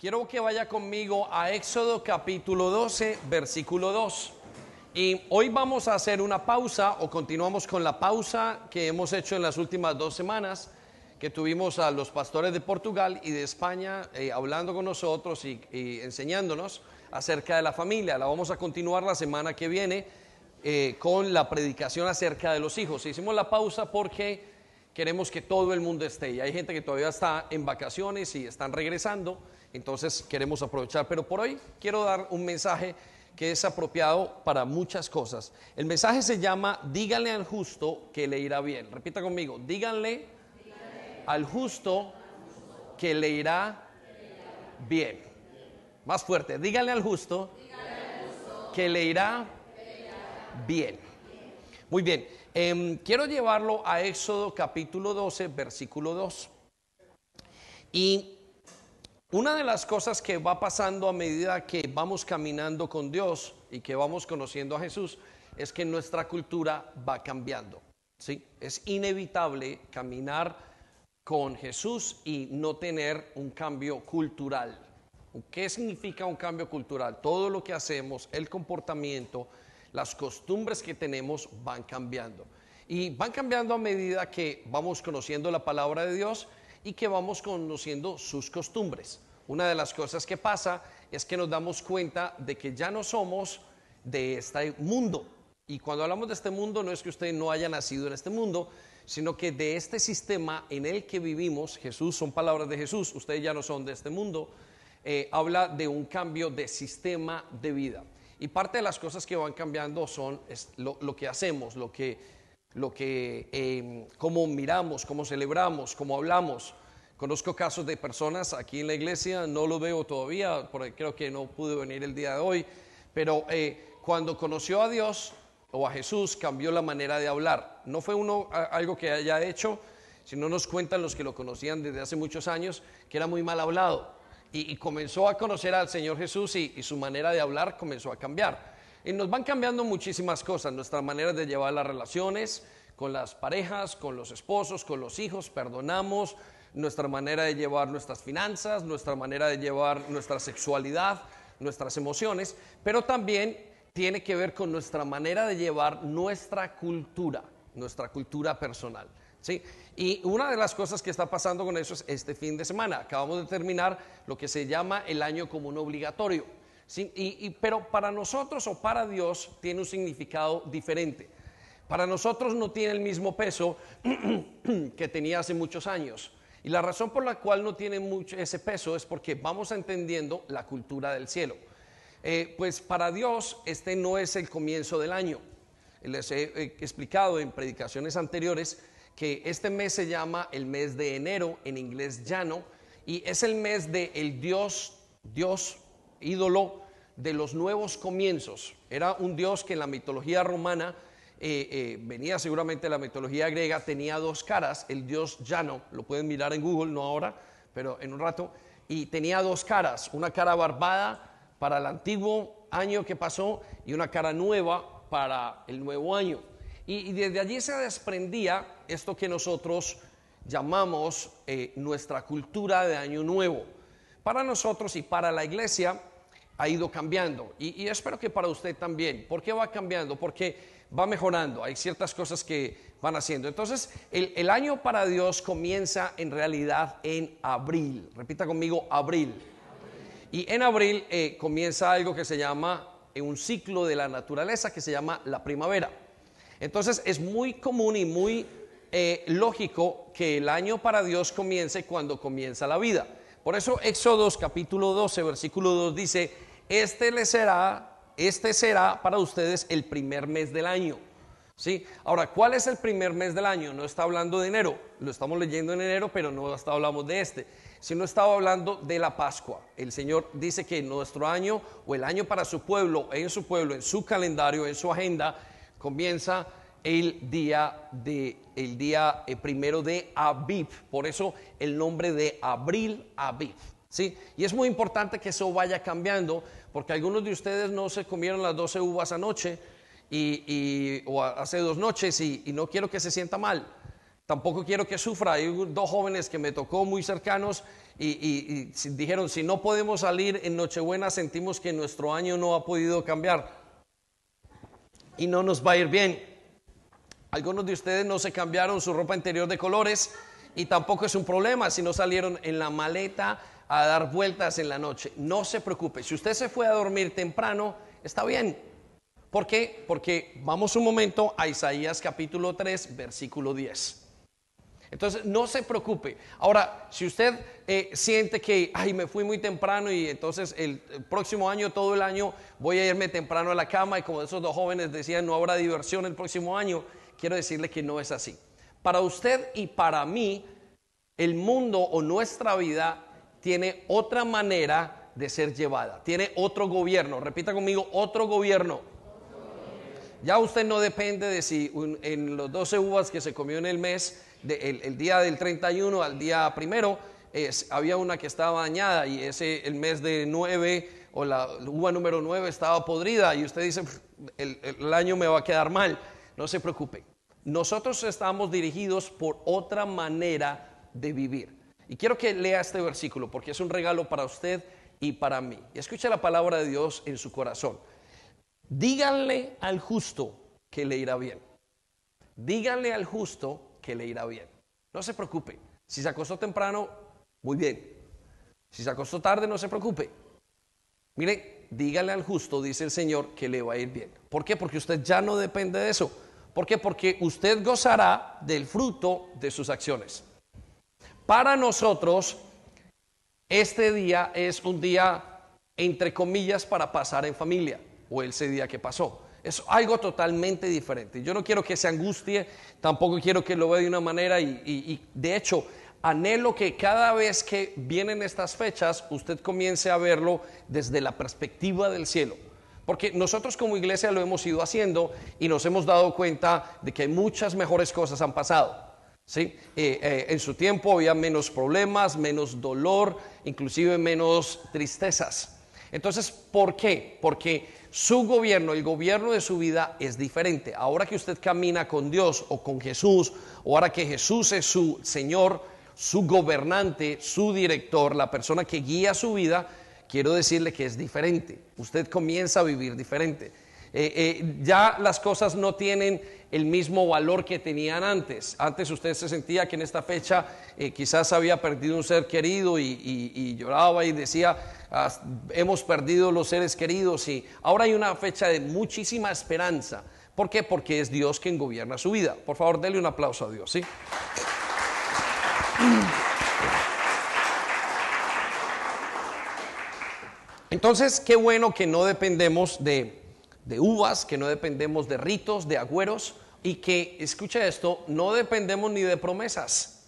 Quiero que vaya conmigo a Éxodo capítulo 12, versículo 2. Y hoy vamos a hacer una pausa, o continuamos con la pausa que hemos hecho en las últimas 2 semanas, que tuvimos a los pastores de Portugal y de España hablando con nosotros y enseñándonos acerca de la familia. La vamos a continuar la semana que viene con la predicación acerca de los hijos. Hicimos la pausa porque queremos que todo el mundo esté, y hay gente que todavía está en vacaciones y están regresando, entonces queremos aprovechar. Pero por hoy quiero dar un mensaje que es apropiado para muchas cosas. El mensaje se llama: díganle al justo que le irá bien. Repita conmigo: díganle al justo que le irá bien. Más fuerte: díganle al justo que le irá bien. Muy bien, quiero llevarlo a Éxodo capítulo 12, versículo 2. Y una de las cosas que va pasando a medida que vamos caminando con Dios y que vamos conociendo a Jesús es que nuestra cultura va cambiando, ¿sí? Es inevitable caminar con Jesús y no tener un cambio cultural. ¿Qué significa un cambio cultural? Todo lo que hacemos, el comportamiento, las costumbres que tenemos van cambiando. Y van cambiando a medida que vamos conociendo la palabra de Dios y que vamos conociendo sus costumbres. Una de las cosas que pasa es que nos damos cuenta de que ya no somos de este mundo. Y cuando hablamos de este mundo, no es que usted no haya nacido en este mundo, sino que de este sistema en el que vivimos. Jesús, son palabras de Jesús, ustedes ya no son de este mundo. Habla de un cambio de sistema de vida. Y parte de las cosas que van cambiando son lo que hacemos, cómo miramos, cómo celebramos, cómo hablamos. Conozco casos de personas aquí en la iglesia, no lo veo todavía, porque creo que no pude venir el día de hoy, pero cuando conoció a Dios o a Jesús, cambió la manera de hablar. No fue algo que haya hecho, sino nos cuentan los que lo conocían desde hace muchos años, que era muy mal hablado. Y comenzó a conocer al Señor Jesús y su manera de hablar comenzó a cambiar. Y nos van cambiando muchísimas cosas, nuestra manera de llevar las relaciones con las parejas, con los esposos, con los hijos, perdonamos, nuestra manera de llevar nuestras finanzas, nuestra manera de llevar nuestra sexualidad, nuestras emociones, pero también tiene que ver con nuestra manera de llevar nuestra cultura personal. ¿Sí? Y una de las cosas que está pasando con eso es este fin de semana. Acabamos de terminar lo que se llama el año común obligatorio. ¿Sí? Pero para nosotros o para Dios tiene un significado diferente. Para nosotros no tiene el mismo peso que tenía hace muchos años. Y la razón por la cual no tiene mucho ese peso es porque vamos entendiendo la cultura del cielo. Pues para Dios este no es el comienzo del año. Les he explicado en predicaciones anteriores que este mes se llama el mes de enero, en inglés llano, y es el mes del Dios ídolo de los nuevos comienzos. Era un Dios que en la mitología romana, venía seguramente de la mitología griega, tenía 2 caras, el Dios llano, lo pueden mirar en Google, no ahora, pero en un rato, y tenía 2 caras, una cara barbada para el antiguo año que pasó y una cara nueva para el nuevo año. Y desde allí se desprendía esto que nosotros llamamos nuestra cultura de año nuevo. Para nosotros y para la iglesia ha ido cambiando, y espero que para usted también. ¿Por qué va cambiando? Porque va mejorando, hay ciertas cosas que van haciendo. Entonces el año para Dios comienza en realidad en abril. Repita conmigo: abril. Y en abril comienza algo que se llama un ciclo de la naturaleza que se llama la primavera. Entonces es muy común y muy lógico que el año para Dios comience cuando comienza la vida. Por eso Éxodo capítulo 12, versículo 2 dice: este será para ustedes el primer mes del año. ¿Sí? Ahora, ¿cuál es el primer mes del año? No está hablando de enero, lo estamos leyendo en enero, pero no hablamos de sino estaba hablando de la Pascua. El Señor dice que nuestro año, o el año para su pueblo, en su calendario, en su agenda, comienza el día primero de Aviv. Por eso el nombre de abril, Aviv. ¿Sí? Y es muy importante que eso vaya cambiando, porque algunos de ustedes no se comieron las 12 uvas anoche o hace 2 noches, y no quiero que se sienta mal. Tampoco quiero que sufra. Hay dos jóvenes que me tocó muy cercanos y dijeron, si no podemos salir en Nochebuena, sentimos que nuestro año no ha podido cambiar y no nos va a ir bien. Algunos de ustedes no se cambiaron su ropa interior de colores y tampoco es un problema si no salieron en la maleta a dar vueltas en la noche. No se preocupe, si usted se fue a dormir temprano, está bien. ¿Por qué? Porque vamos un momento a Isaías capítulo 3, versículo 10. Entonces, no se preocupe. Ahora, si usted siente que, me fui muy temprano y entonces el próximo año, todo el año, voy a irme temprano a la cama y como esos dos jóvenes decían, no habrá diversión el próximo año, quiero decirle que no es así. Para usted y para mí, el mundo o nuestra vida tiene otra manera de ser llevada, tiene otro gobierno. Repita conmigo, otro gobierno. Ya usted no depende de si en los 12 uvas que se comió en el mes, el día del 31 al día primero, había una que estaba dañada y el mes de 9 o la uva número 9 estaba podrida y usted dice, el año me va a quedar mal. No se preocupe. Nosotros estamos dirigidos por otra manera de vivir. Y quiero que lea este versículo porque es un regalo para usted y para mí. Y escuche la palabra de Dios en su corazón. Díganle al justo que le irá bien. Díganle al justo que le irá bien. No se preocupe. Si se acostó temprano, muy bien. Si se acostó tarde, no se preocupe. Mire, díganle al justo, dice el Señor, que le va a ir bien. ¿Por qué? Porque usted ya no depende de eso. ¿Por qué? Porque usted gozará del fruto de sus acciones. Para nosotros, este día es un día, entre comillas, para pasar en familia. O ese día que pasó. Es algo totalmente diferente. Yo no quiero que se angustie, tampoco quiero que lo vea de una manera y de hecho anhelo que cada vez que vienen estas fechas usted comience a verlo desde la perspectiva del cielo. Porque nosotros como iglesia lo hemos ido haciendo y nos hemos dado cuenta de que muchas mejores cosas han pasado. ¿Sí? En su tiempo había menos problemas, menos dolor, inclusive menos tristezas. Entonces, ¿por qué? Porque su gobierno, el gobierno de su vida es diferente. Ahora que usted camina con Dios o con Jesús, o ahora que Jesús es su Señor, su gobernante, su director, la persona que guía su vida, quiero decirle que es diferente. Usted comienza a vivir diferente. Ya las cosas no tienen el mismo valor que tenían antes. Antes usted se sentía que en esta fecha quizás había perdido un ser querido y lloraba y decía, hemos perdido los seres queridos. Y ahora hay una fecha de muchísima esperanza. ¿Por qué? Porque es Dios quien gobierna su vida. Por favor, denle un aplauso a Dios, ¿sí? Entonces, qué bueno que no dependemos de uvas, que no dependemos de ritos, de agüeros y que, escuche esto, no dependemos ni de promesas.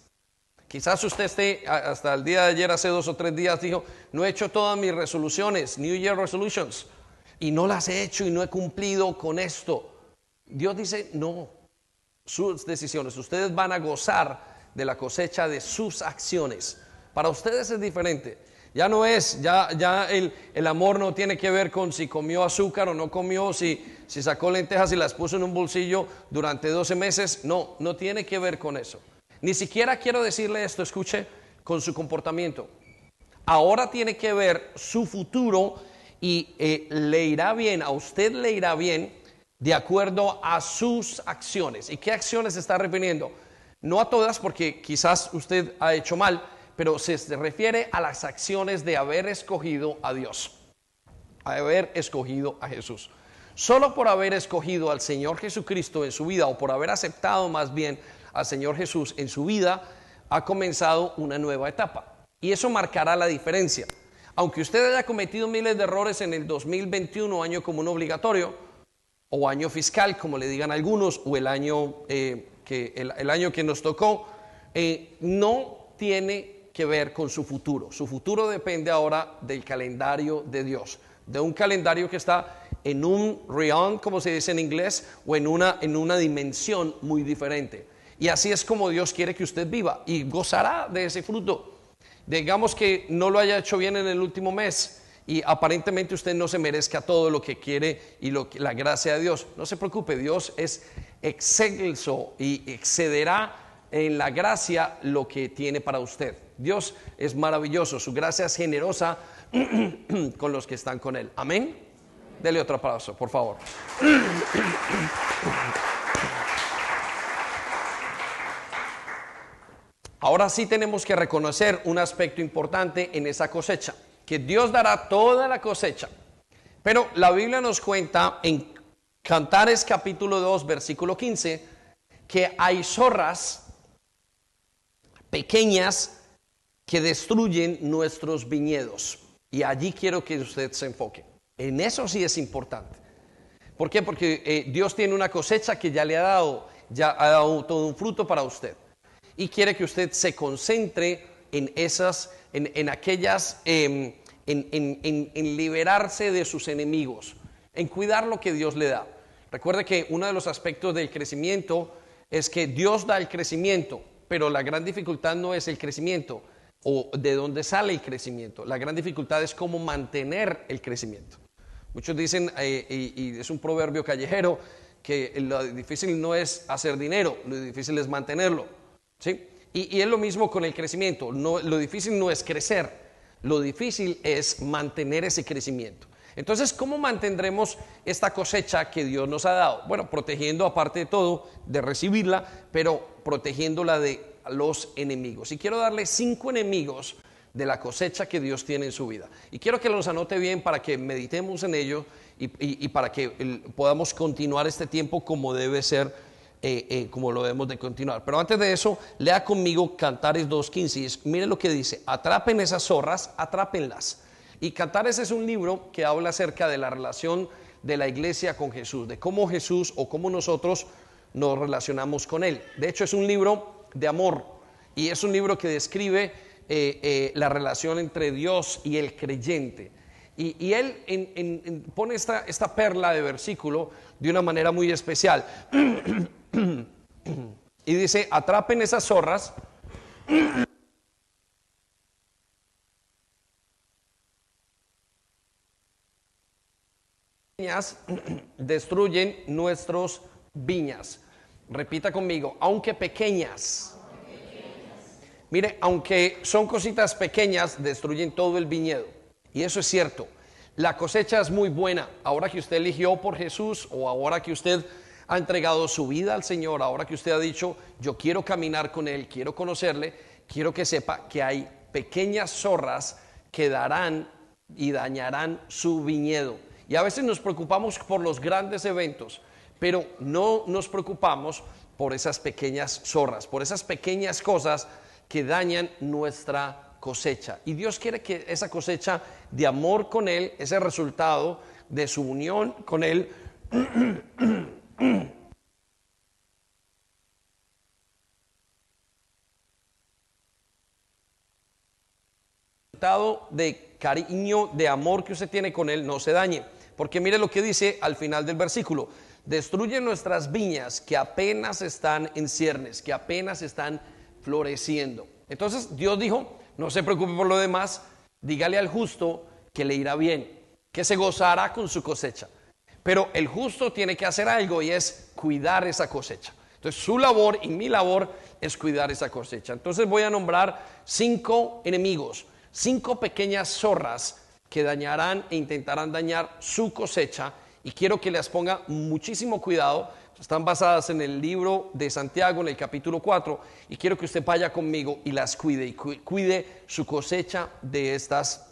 Quizás usted esté, hasta el día de ayer, hace 2 o 3 días, dijo, no he hecho todas mis resoluciones, New Year Resolutions, y no las he hecho y no he cumplido con esto. Dios dice, no, sus decisiones, ustedes van a gozar de la cosecha de sus acciones. Para ustedes es diferente. Ya no es, ya el amor no tiene que ver con si comió azúcar o no comió, si sacó lentejas y las puso en un bolsillo durante 12 meses. No, no tiene que ver con eso. Ni siquiera quiero decirle esto, escuche, con su comportamiento. Ahora tiene que ver su futuro y le irá bien, a usted le irá bien de acuerdo a sus acciones. ¿Y qué acciones se está refiriendo? No a todas, porque quizás usted ha hecho mal, pero se refiere a las acciones de haber escogido a Dios, haber escogido a Jesús. Solo por haber escogido al Señor Jesucristo en su vida, o por haber aceptado más bien al Señor Jesús en su vida, ha comenzado una nueva etapa. Y eso marcará la diferencia. Aunque usted haya cometido miles de errores en el 2021, año común obligatorio, o año fiscal, como le digan algunos, o el año que nos tocó, no tiene que ver con su futuro. Su futuro depende ahora del calendario de Dios, de un calendario que está en un realm, como se dice en inglés, o en una dimensión muy diferente. Y así es como Dios quiere que usted viva y gozará de ese fruto. Digamos que no lo haya hecho bien en el último mes y aparentemente usted no se merezca todo lo que quiere y la gracia de Dios. No se preocupe, Dios es excelso y excederá en la gracia lo que tiene para usted. Dios es maravilloso, su gracia es generosa con los que están con Él. Amén. Dele otro aplauso, por favor. Ahora sí tenemos que reconocer un aspecto importante en esa cosecha, que Dios dará toda la cosecha. Pero la Biblia nos cuenta en Cantares capítulo 2, versículo 15, que hay zorras pequeñas que destruyen nuestros viñedos. Y allí quiero que usted se enfoque. En eso sí es importante. ¿Por qué? Porque Dios tiene una cosecha que ya ha dado todo un fruto para usted. Y quiere que usted se concentre en esas, en aquellas, en liberarse de sus enemigos, en cuidar lo que Dios le da. Recuerde que uno de los aspectos del crecimiento es que Dios da el crecimiento, pero la gran dificultad no es el crecimiento o de dónde sale el crecimiento. La gran dificultad es cómo mantener el crecimiento. Muchos dicen, y es un proverbio callejero, que lo difícil no es hacer dinero, lo difícil es mantenerlo. ¿Sí? Y es lo mismo con el crecimiento. Lo difícil no es crecer, lo difícil es mantener ese crecimiento. Entonces, ¿cómo mantendremos esta cosecha que Dios nos ha dado? Bueno, protegiendo, aparte de todo, de recibirla, pero protegiéndola de los enemigos. Y quiero darle 5 enemigos de la cosecha que Dios tiene en su vida. Y quiero que los anote bien para que meditemos en ello y para que podamos continuar este tiempo como debe ser, como lo debemos de continuar. Pero antes de eso, lea conmigo Cantares 2:15. Mire lo que dice: atrapen esas zorras, atrápenlas. Y Cantares es un libro que habla acerca de la relación de la iglesia con Jesús, de cómo Jesús o cómo nosotros nos relacionamos con Él. De hecho, es un libro de amor y es un libro que describe la relación entre Dios y el creyente. Y él pone esta perla de versículo de una manera muy especial. Y dice: atrapen esas zorras, destruyen nuestros viñas. Repita conmigo: aunque pequeñas. Mire, aunque son cositas pequeñas, destruyen todo el viñedo. Y eso es cierto. La cosecha es muy buena. Ahora que usted eligió por Jesús, o ahora que usted ha entregado su vida al Señor, ahora que usted ha dicho: yo quiero caminar con Él, quiero conocerle, quiero que sepa que hay pequeñas zorras que darán y dañarán su viñedo. Y a veces nos preocupamos por los grandes eventos, pero no nos preocupamos por esas pequeñas zorras, por esas pequeñas cosas que dañan nuestra cosecha. Y Dios quiere que esa cosecha de amor con Él, ese resultado de su unión con Él, resultado de cariño, de amor que usted tiene con Él, no se dañe. Porque mire lo que dice al final del versículo: destruye nuestras viñas que apenas están en ciernes, que apenas están floreciendo. Entonces Dios dijo: no se preocupe por lo demás, dígale al justo que le irá bien, que se gozará con su cosecha. Pero el justo tiene que hacer algo, y es cuidar esa cosecha. Entonces su labor y mi labor es cuidar esa cosecha. Entonces voy a nombrar 5 enemigos, 5 pequeñas zorras que dañarán e intentarán dañar su cosecha, y quiero que les ponga muchísimo cuidado. Están basadas en el libro de Santiago, en el capítulo 4, y quiero que usted vaya conmigo y las cuide, y cuide su cosecha de estas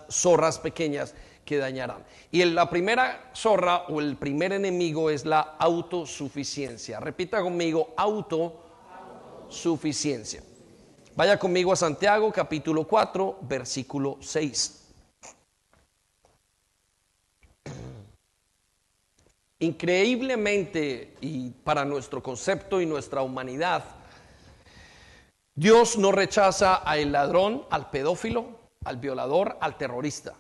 zorras pequeñas que dañarán. Y la primera zorra o el primer enemigo es la autosuficiencia. Repita conmigo: autosuficiencia. Vaya conmigo a Santiago capítulo 4, versículo 6. Increíblemente, y para nuestro concepto y nuestra humanidad, Dios no rechaza al ladrón, al pedófilo, al violador, al terrorista.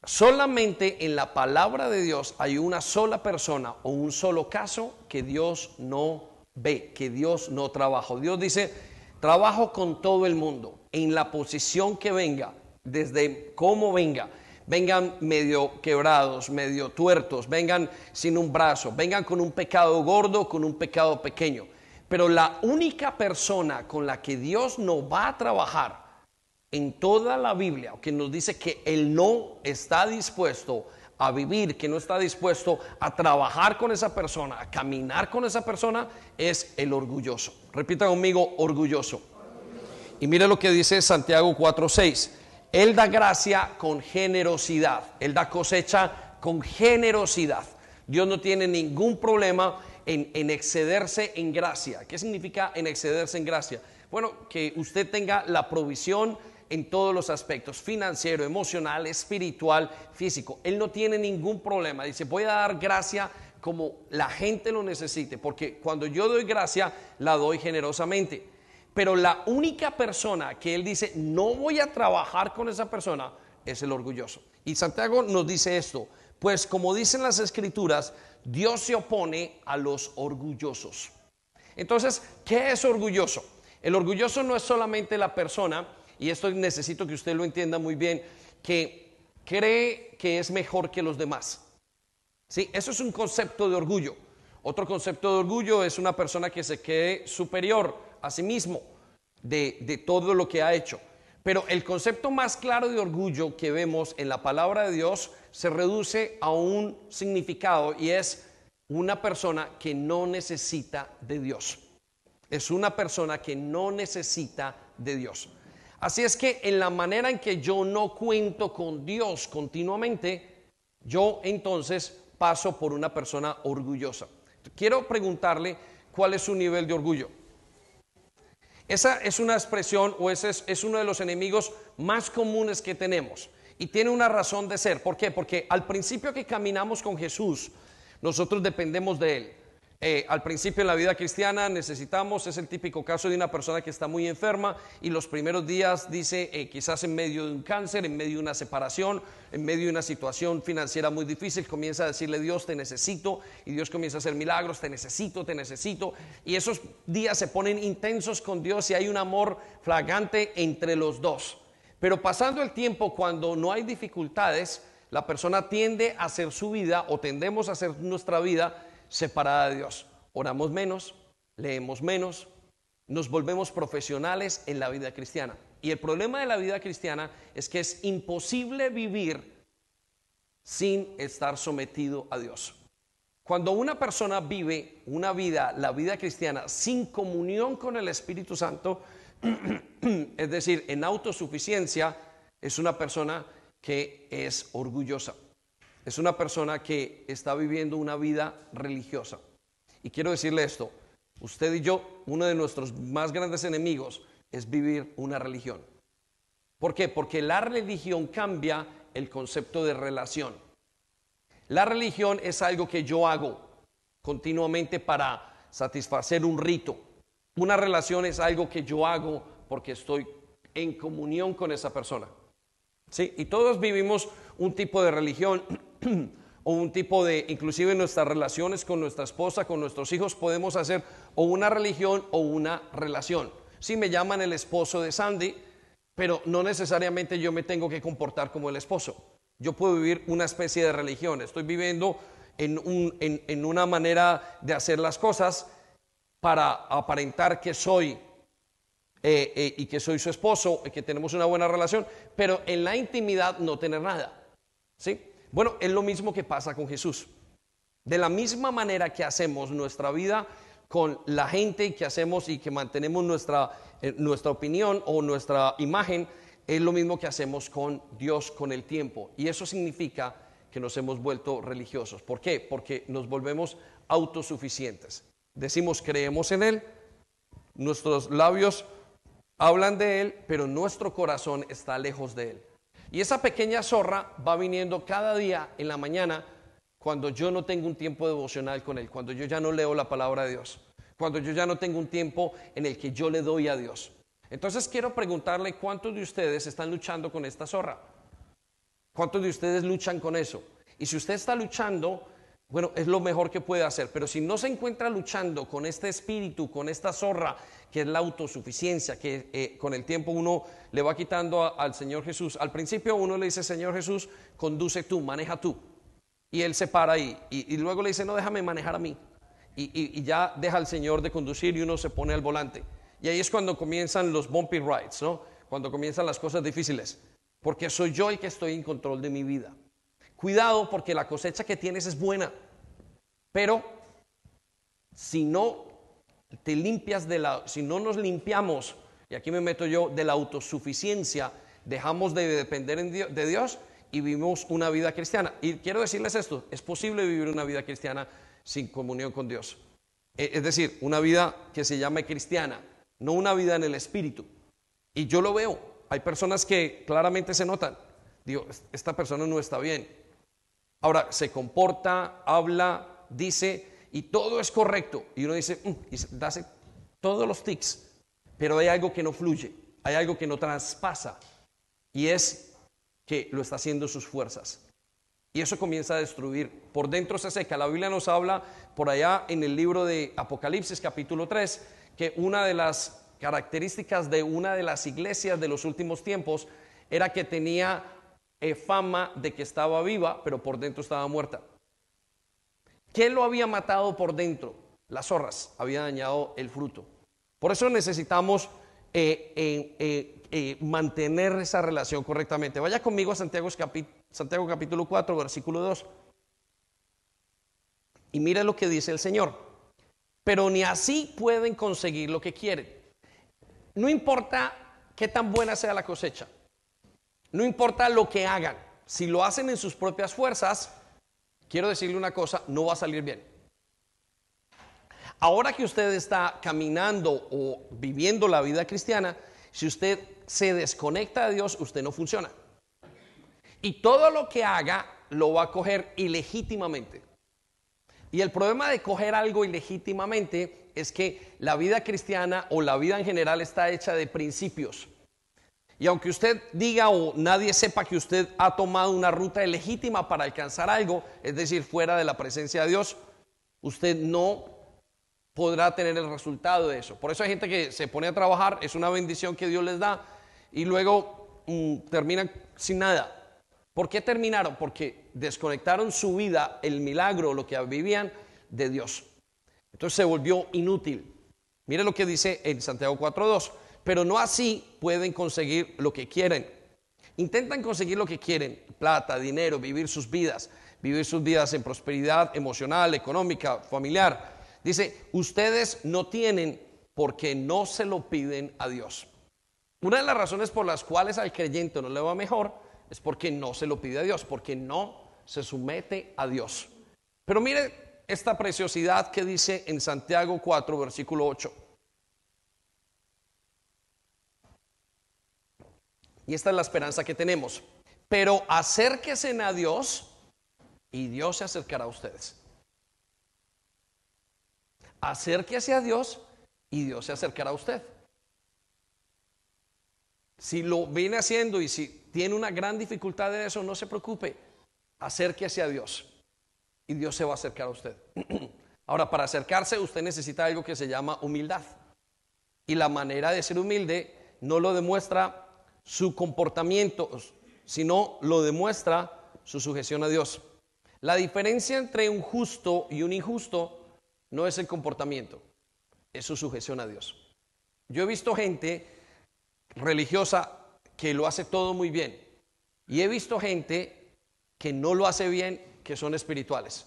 Solamente en la palabra de Dios hay una sola persona o un solo caso que Dios no ve, que Dios no trabaja. Dios dice: trabajo con todo el mundo, en la posición que venga, desde cómo venga. Vengan medio quebrados, medio tuertos, vengan sin un brazo, vengan con un pecado gordo, con un pecado pequeño. Pero la única persona con la que Dios no va a trabajar en toda la Biblia, que nos dice que Él no está dispuesto a vivir, que no está dispuesto a trabajar con esa persona, a caminar con esa persona, es el orgulloso. Repita conmigo, orgulloso. Y mire lo que dice Santiago 4:6. Él da gracia con generosidad. Él da cosecha con generosidad. Dios no tiene ningún problema en excederse en gracia. ¿Qué significa en excederse en gracia? Bueno, que usted tenga la provisión en todos los aspectos: financiero, emocional, espiritual, físico. Él no tiene ningún problema. Dice, voy a dar gracia como la gente lo necesite, porque cuando yo doy gracia, la doy generosamente. Pero la única persona que Él dice, no voy a trabajar con esa persona, es el orgulloso. Y Santiago nos dice esto: pues como dicen las Escrituras, Dios se opone a los orgullosos. Entonces, ¿qué es orgulloso? El orgulloso no es solamente la persona, y esto necesito que usted lo entienda muy bien, que cree que es mejor que los demás. ¿Sí? Eso es un concepto de orgullo. Otro concepto de orgullo es una persona que se cree superior a sí mismo de todo lo que ha hecho. Pero el concepto más claro de orgullo que vemos en la palabra de Dios se reduce a un significado, y es una persona que no necesita de Dios. Es una persona que no necesita de Dios. Así es que en la manera en que yo no cuento con Dios continuamente, yo entonces paso por una persona orgullosa. Quiero preguntarle, ¿cuál es su nivel de orgullo? Esa es una expresión, o ese es uno de los enemigos más comunes que tenemos, y tiene una razón de ser. ¿Por qué? Porque al principio que caminamos con Jesús, nosotros dependemos de Él. Al principio en la vida cristiana necesitamos, es el típico caso de una persona que está muy enferma, y los primeros días dice, quizás en medio de un cáncer, en medio de una separación, en medio de una situación financiera muy difícil, comienza a decirle: Dios, te necesito, y Dios comienza a hacer milagros: te necesito, y esos días se ponen intensos con Dios y hay un amor flagrante entre los dos. Pero pasando el tiempo, cuando no hay dificultades, la persona tiende a hacer su vida, o tendemos a hacer nuestra vida separada de Dios. Oramos menos, leemos menos, nos volvemos profesionales en la vida cristiana. Y el problema de la vida cristiana es que es imposible vivir sin estar sometido a Dios. Cuando una persona vive una vida, la vida cristiana, sin comunión con el Espíritu Santo, es decir, en autosuficiencia, es una persona que es orgullosa. Es una persona que está viviendo una vida religiosa. Y quiero decirle esto: usted y yo, uno de nuestros más grandes enemigos es vivir una religión. ¿Por qué? Porque la religión cambia el concepto de relación. La religión es algo que yo hago continuamente para satisfacer un rito. Una relación es algo que yo hago porque estoy en comunión con esa persona. ¿Sí? Y todos vivimos un tipo de religión o un tipo de, inclusive en nuestras relaciones con nuestra esposa, con nuestros hijos, podemos hacer o una religión o una relación. Sí, me llaman el esposo de Sandy, pero no necesariamente yo me tengo que comportar como el esposo. Yo puedo vivir una especie de religión. Estoy viviendo en una manera de hacer las cosas para aparentar que soy y que soy su esposo y que tenemos una buena relación, pero en la intimidad no tener nada. ¿Sí? Bueno, es lo mismo que pasa con Jesús. De la misma manera que hacemos nuestra vida con la gente, y que hacemos y que mantenemos nuestra opinión o nuestra imagen, es lo mismo que hacemos con Dios con el tiempo. Y eso significa que nos hemos vuelto religiosos. ¿Por qué? Porque nos volvemos autosuficientes. Decimos, creemos en Él, nuestros labios hablan de Él, pero nuestro corazón está lejos de Él. Y esa pequeña zorra va viniendo cada día en la mañana, cuando yo no tengo un tiempo devocional con Él, cuando yo ya no leo la palabra de Dios, cuando yo ya no tengo un tiempo en el que yo le doy a Dios. Entonces quiero preguntarle, ¿cuántos de ustedes están luchando con esta zorra? ¿Cuántos de ustedes luchan con eso? Y si usted está luchando, bueno, es lo mejor que puede hacer. Pero si no se encuentra luchando con este espíritu, con esta zorra, que es la autosuficiencia, que con el tiempo uno le va quitando al Señor Jesús. Al principio uno le dice: Señor Jesús, conduce tú, maneja tú. Y Él se para ahí y luego le dice: no, déjame manejar a mí. y ya deja al Señor de conducir y uno se pone al volante. Y ahí es cuando comienzan los bumpy rides, ¿no? Cuando comienzan las cosas difíciles, porque soy yo el que estoy en control de mi vida. Cuidado, porque la cosecha que tienes es buena, pero si no te limpias si no nos limpiamos, y aquí me meto yo, de la autosuficiencia, dejamos de depender de Dios y vivimos una vida cristiana. Y quiero decirles esto, es posible vivir una vida cristiana sin comunión con Dios. Es decir, una vida que se llame cristiana, no una vida en el espíritu. Y yo lo veo, hay personas que claramente se notan, digo, esta persona no está bien. Ahora, se comporta, habla, dice, y todo es correcto. Y uno dice, y da todos los tics, pero hay algo que no fluye, hay algo que no traspasa, y es que lo está haciendo sus fuerzas. Y eso comienza a destruir. Por dentro se seca. La Biblia nos habla por allá en el libro de Apocalipsis capítulo 3, que una de las características de una de las iglesias de los últimos tiempos era que tenía fama de que estaba viva, pero por dentro estaba muerta. ¿Qué lo había matado por dentro? Las zorras habían dañado el fruto. Por eso necesitamos mantener esa relación correctamente. Vaya conmigo a Santiago capítulo 4, versículo 2. Y mire lo que dice el Señor. Pero ni así pueden conseguir lo que quieren. No importa qué tan buena sea la cosecha. No importa lo que hagan. Si lo hacen en sus propias fuerzas, quiero decirle una cosa, no va a salir bien. Ahora que usted está caminando o viviendo la vida cristiana, si usted se desconecta de Dios, usted no funciona. Y todo lo que haga lo va a coger ilegítimamente. Y el problema de coger algo ilegítimamente es que la vida cristiana o la vida en general está hecha de principios. Y aunque usted diga o nadie sepa que usted ha tomado una ruta ilegítima para alcanzar algo, es decir, fuera de la presencia de Dios, usted no podrá tener el resultado de eso. Por eso hay gente que se pone a trabajar, es una bendición que Dios les da, y luego terminan sin nada. ¿Por qué terminaron? Porque desconectaron su vida, el milagro, lo que vivían, de Dios. Entonces se volvió inútil. Mire lo que dice en Santiago 4:2. Pero no así pueden conseguir lo que quieren. Intentan conseguir lo que quieren: plata, dinero, vivir sus vidas en prosperidad emocional, económica, familiar. Dice, ustedes no tienen porque no se lo piden a Dios. Una de las razones por las cuales al creyente no le va mejor es porque no se lo pide a Dios, porque no se somete a Dios. Pero mire esta preciosidad que dice en Santiago 4, versículo 8. Y esta es la esperanza que tenemos. Pero acérquense a Dios y Dios se acercará a ustedes. Acérquese a Dios y Dios se acercará a usted. Si lo viene haciendo y si tiene una gran dificultad de eso, no se preocupe. Acérquese a Dios y Dios se va a acercar a usted. Ahora, para acercarse usted necesita algo que se llama humildad. Y la manera de ser humilde no lo demuestra su comportamiento, sino lo demuestra su sujeción a Dios. La diferencia entre un justo y un injusto no es el comportamiento, es su sujeción a Dios. Yo he visto gente religiosa que lo hace todo muy bien, y he visto gente que no lo hace bien, que son espirituales.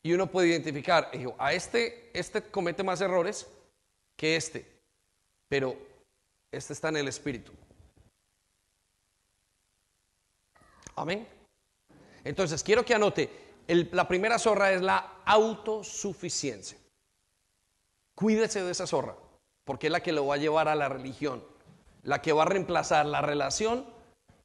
Y uno puede identificar, a este comete más errores que pero este está en el espíritu. Amén. Entonces quiero que anote, la primera zorra es la autosuficiencia. Cuídese de esa zorra, porque es la que lo va a llevar a la religión, la que va a reemplazar la relación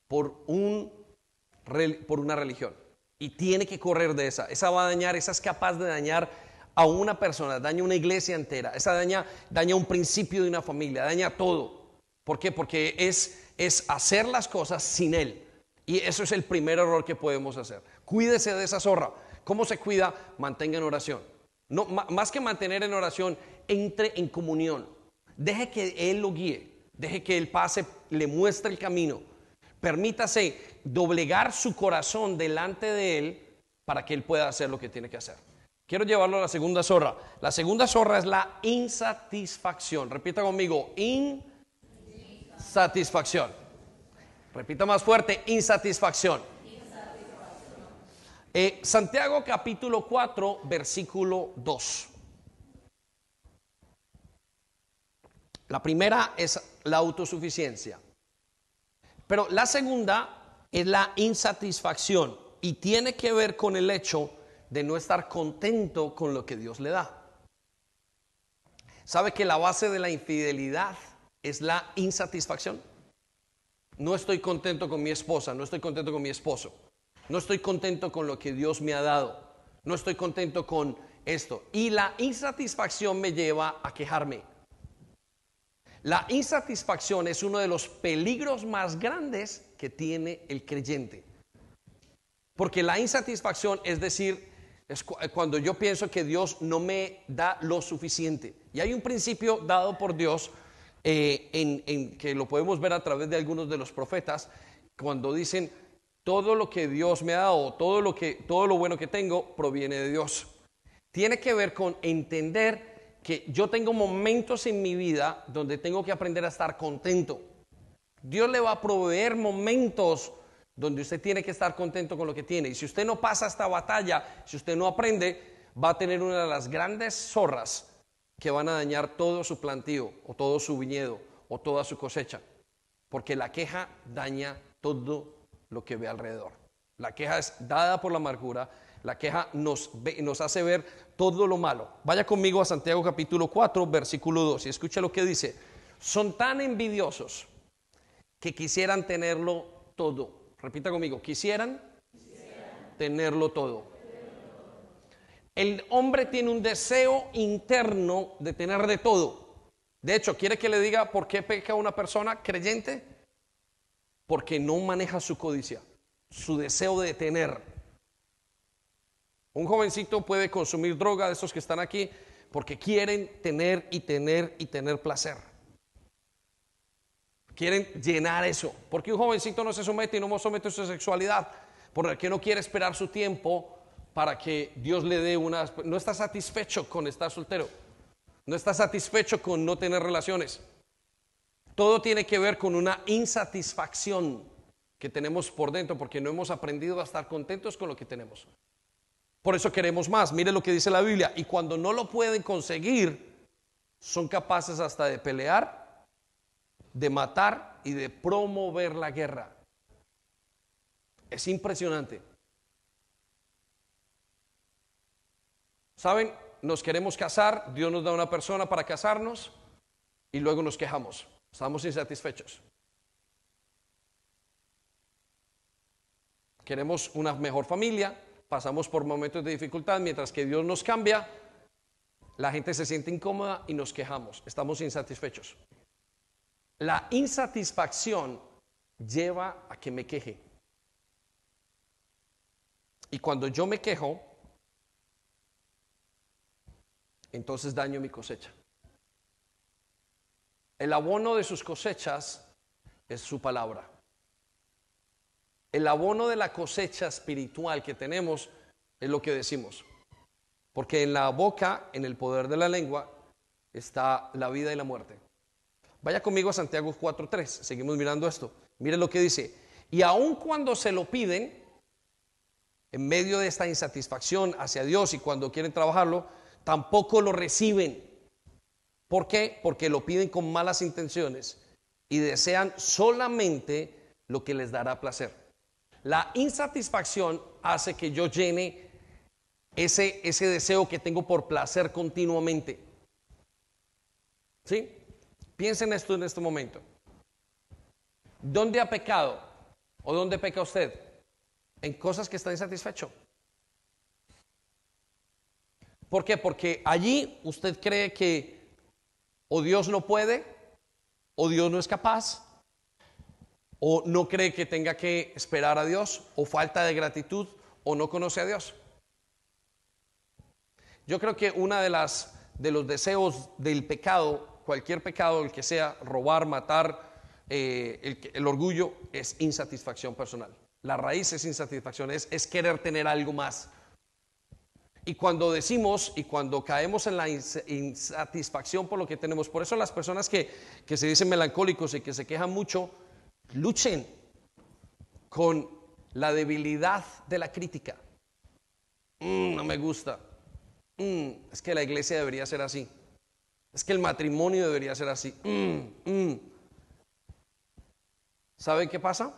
por una religión. Y tiene que correr de esa. Esa va a dañar, esa es capaz de dañar a una persona, daña una iglesia entera, esa daña un principio de una familia, daña todo. ¿Por qué? Porque es hacer las cosas sin Él. Y eso es el primer error que podemos hacer. Cuídese de esa zorra. ¿Cómo se cuida? Mantenga en oración. No, más que mantener en oración, entre en comunión. Deje que Él lo guíe. Deje que Él pase, le muestre el camino. Permítase doblegar su corazón delante de Él para que Él pueda hacer lo que tiene que hacer. Quiero llevarlo a la segunda zorra. La segunda zorra es la insatisfacción. Repita conmigo, insatisfacción. Repita más fuerte, insatisfacción. Santiago capítulo 4, versículo 2. La primera es la autosuficiencia. Pero la segunda es la insatisfacción y tiene que ver con el hecho de no estar contento con lo que Dios le da. ¿Sabe que la base de la infidelidad es la insatisfacción? No estoy contento con mi esposa, no estoy contento con mi esposo, no estoy contento con lo que Dios me ha dado, no estoy contento con esto. Y la insatisfacción me lleva a quejarme. La insatisfacción es uno de los peligros más grandes que tiene el creyente. Porque la insatisfacción es decir, es cuando yo pienso que Dios no me da lo suficiente. Y hay un principio dado por Dios en que lo podemos ver a través de algunos de los profetas, cuando dicen todo lo que Dios me ha dado, todo lo bueno que tengo proviene de Dios. Tiene que ver con entender que yo tengo momentos en mi vida donde tengo que aprender a estar contento. Dios le va a proveer momentos donde usted tiene que estar contento con lo que tiene. Y si usted no pasa esta batalla, si usted no aprende, va a tener una de las grandes zorras que van a dañar todo su plantío, o todo su viñedo, o toda su cosecha. Porque la queja daña todo lo que ve alrededor. La queja es dada por la amargura. La queja nos hace ver todo lo malo. Vaya conmigo a Santiago capítulo 4, versículo 2, y escucha lo que dice. Son tan envidiosos que quisieran tenerlo todo. Repita conmigo, quisieran tenerlo todo. El hombre tiene un deseo interno de tener de todo. De hecho, ¿quiere que le diga por qué peca una persona creyente? Porque no maneja su codicia, su deseo de tener. Un jovencito puede consumir droga de esos que están aquí porque quieren tener y tener y tener placer. Quieren llenar eso. Porque un jovencito no se somete y no somete su sexualidad porque no quiere esperar su tiempo para que Dios le dé una. No está satisfecho con estar soltero. No está satisfecho con no tener relaciones. Todo tiene que ver con una insatisfacción que tenemos por dentro porque no hemos aprendido a estar contentos con lo que tenemos. Por eso queremos más. Mire lo que dice la Biblia. Y cuando no lo pueden conseguir, son capaces hasta de pelear, de matar y de promover la guerra. Es impresionante. ¿Saben? Nos queremos casar, Dios nos da una persona para casarnos y luego nos quejamos. Estamos insatisfechos. Queremos una mejor familia, pasamos por momentos de dificultad, mientras que Dios nos cambia, la gente se siente incómoda y nos quejamos. Estamos insatisfechos. La insatisfacción lleva a que me queje. Y cuando yo me quejo, entonces daño mi cosecha. El abono de sus cosechas es su palabra. El abono de la cosecha espiritual que tenemos es lo que decimos. Porque en la boca, en el poder de la lengua, está la vida y la muerte. Vaya conmigo a Santiago 4:3. Seguimos mirando esto. Mire lo que dice. Y aun cuando se lo piden, en medio de esta insatisfacción hacia Dios y cuando quieren trabajarlo, tampoco lo reciben. ¿Por qué? Porque lo piden con malas intenciones y desean solamente lo que les dará placer. La insatisfacción hace que yo llene ese deseo que tengo por placer continuamente. ¿Sí? Piensen esto en este momento. ¿Dónde ha pecado? ¿O dónde peca usted? En cosas que está insatisfecho. ¿Por qué? Porque allí usted cree que o Dios no puede, o Dios no es capaz, o no cree que tenga que esperar a Dios, o falta de gratitud, o no conoce a Dios. Yo creo que una de los deseos del pecado, cualquier pecado, el que sea, robar, matar, el orgullo, es insatisfacción personal. La raíz es insatisfacción, es querer tener algo más. Y cuando decimos y cuando caemos en la insatisfacción por lo que tenemos, por eso las personas que se dicen melancólicos y que se quejan mucho, luchen con la debilidad de la crítica. No me gusta. Es que la iglesia debería ser así. Es que el matrimonio debería ser así. ¿Saben qué pasa?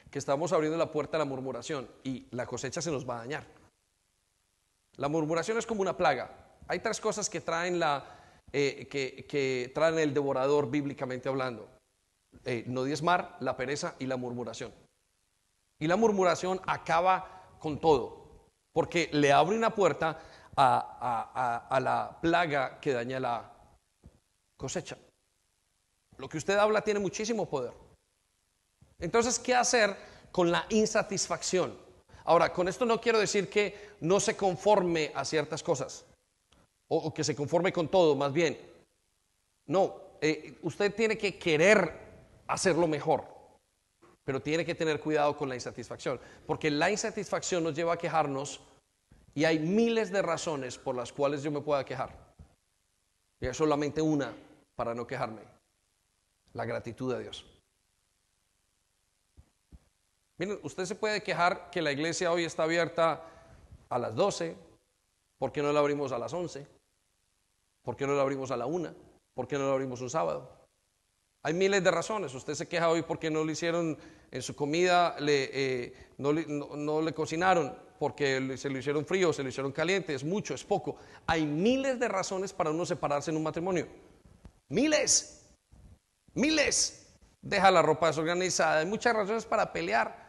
Que estamos abriendo la puerta a la murmuración y la cosecha se nos va a dañar. La murmuración es como una plaga. Hay tres cosas que traen que traen el devorador bíblicamente hablando: no diezmar, la pereza y la murmuración. Y la murmuración acaba con todo, porque le abre una puerta a la plaga que daña la cosecha. Lo que usted habla tiene muchísimo poder. Entonces, ¿qué hacer con la insatisfacción? Ahora, con esto no quiero decir que no se conforme a ciertas cosas o que se conforme con todo, más bien. No, usted tiene que querer hacerlo mejor, pero tiene que tener cuidado con la insatisfacción, porque la insatisfacción nos lleva a quejarnos y hay miles de razones por las cuales yo me pueda quejar. Y hay solamente una para no quejarme: la gratitud a Dios. Miren, usted se puede quejar que la iglesia hoy está abierta a las 12, ¿por qué no la abrimos a las 11? ¿Por qué no la abrimos a la 1? ¿Por qué no la abrimos un sábado? Hay miles de razones. Usted se queja hoy porque no le hicieron en su comida, no le cocinaron, porque se lo hicieron frío, se lo hicieron caliente, es mucho, es poco. Hay miles de razones para uno separarse en un matrimonio. Miles. Deja la ropa desorganizada, hay muchas razones para pelear.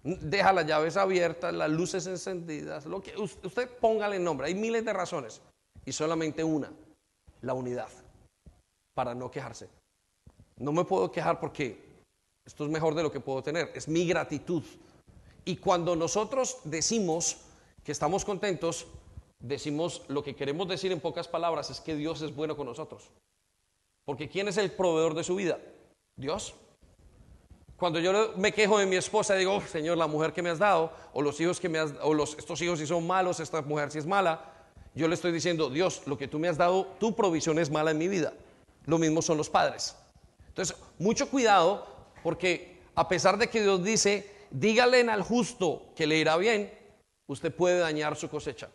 Deja las llaves abiertas, las luces encendidas, lo que usted póngale nombre. Hay miles de razones y solamente una: la unidad, para no quejarse. No me puedo quejar porque esto es mejor de lo que puedo tener, es mi gratitud. Y cuando nosotros decimos que estamos contentos, decimos lo que queremos decir en pocas palabras: es que Dios es bueno con nosotros. Porque ¿quién es el proveedor de su vida? Dios. Cuando yo me quejo de mi esposa, digo: oh, Señor, la mujer que me has dado, o los hijos que me has dado, estos hijos si son malos, esta mujer si es mala. Yo le estoy diciendo: Dios, lo que tú me has dado, tu provisión es mala en mi vida. Lo mismo son los padres. Entonces, mucho cuidado, porque a pesar de que Dios dice: dígale al justo que le irá bien, usted puede dañar su cosecha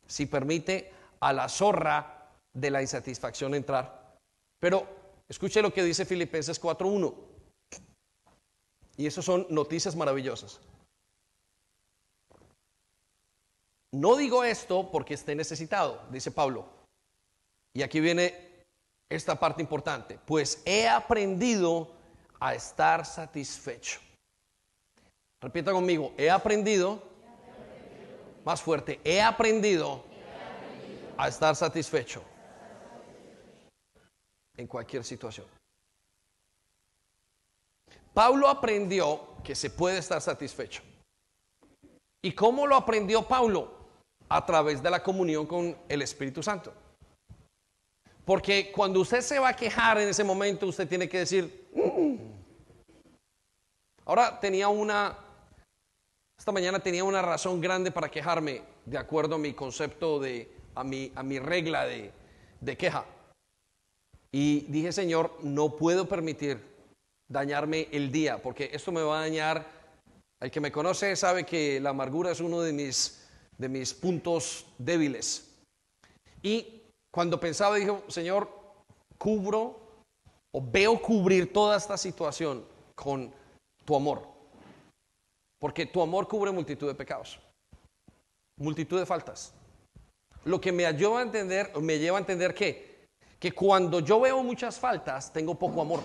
si permite a la zorra de la insatisfacción entrar. Pero escuche lo que dice Filipenses 4:1. Y eso son noticias maravillosas. No digo esto porque esté necesitado, dice Pablo. Y aquí viene esta parte importante: pues he aprendido a estar satisfecho. Repita conmigo: he aprendido, más fuerte, he aprendido a estar satisfecho en cualquier situación. Pablo aprendió que se puede estar satisfecho. ¿Y cómo lo aprendió Pablo? A través de la comunión con el Espíritu Santo. Porque cuando usted se va a quejar en ese momento, usted tiene que decir: Ahora esta mañana tenía una razón grande para quejarme, de acuerdo a mi concepto a mi regla de queja. Y dije: Señor, no puedo permitir dañarme el día, porque esto me va a dañar. El que me conoce sabe que la amargura es uno de mis puntos débiles. Y cuando pensaba, dije: Señor, veo cubrir toda esta situación con tu amor, porque tu amor cubre multitud de pecados, multitud de faltas. Lo que me lleva a entender que cuando yo veo muchas faltas, tengo poco amor.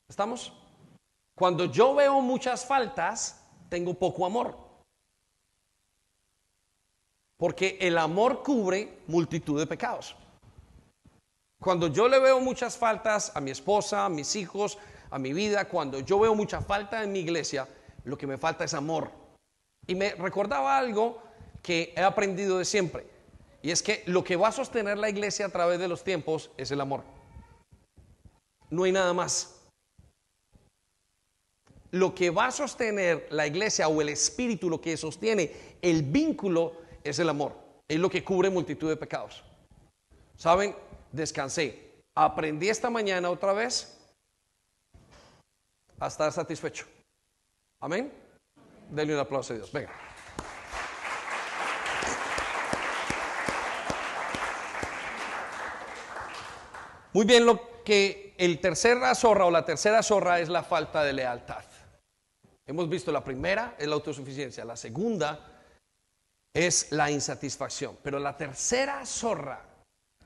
¿Estamos? Cuando yo veo muchas faltas, tengo poco amor. Porque el amor cubre multitud de pecados. Cuando yo le veo muchas faltas a mi esposa, a mis hijos, a mi vida, cuando yo veo mucha falta en mi iglesia, lo que me falta es amor. Y me recordaba algo que he aprendido de siempre, y es que lo que va a sostener la iglesia a través de los tiempos es el amor. No hay nada más. lo que va a sostener la iglesia o el espíritu, lo que sostiene el vínculo es el amor. Es lo que cubre multitud de pecados. ¿Saben? Descansé. Aprendí esta mañana otra vez a estar satisfecho. Amén. Denle un aplauso a Dios. Venga. Muy bien, lo que el tercera zorra o la tercera zorra es la falta de lealtad. Hemos visto la primera es la autosuficiencia, la segunda es la insatisfacción, pero la tercera zorra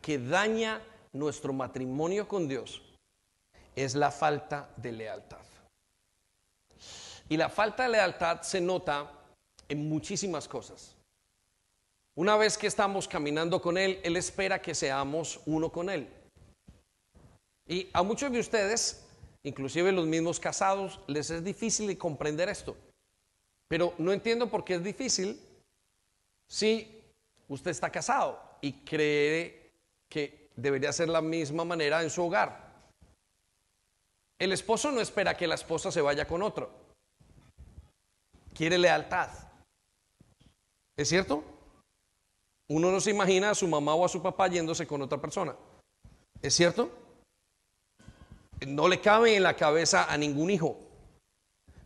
que daña nuestro matrimonio con Dios es la falta de lealtad. Y la falta de lealtad se nota en muchísimas cosas. Una vez que estamos caminando con Él, Él espera que seamos uno con Él. Y a muchos de ustedes, inclusive los mismos casados, les es difícil de comprender esto. Pero no entiendo por qué es difícil si usted está casado y cree que debería ser la misma manera en su hogar. El esposo no espera que la esposa se vaya con otro. Quiere lealtad. ¿Es cierto? Uno no se imagina a su mamá o a su papá yéndose con otra persona. ¿Es cierto? No le cabe en la cabeza a ningún hijo.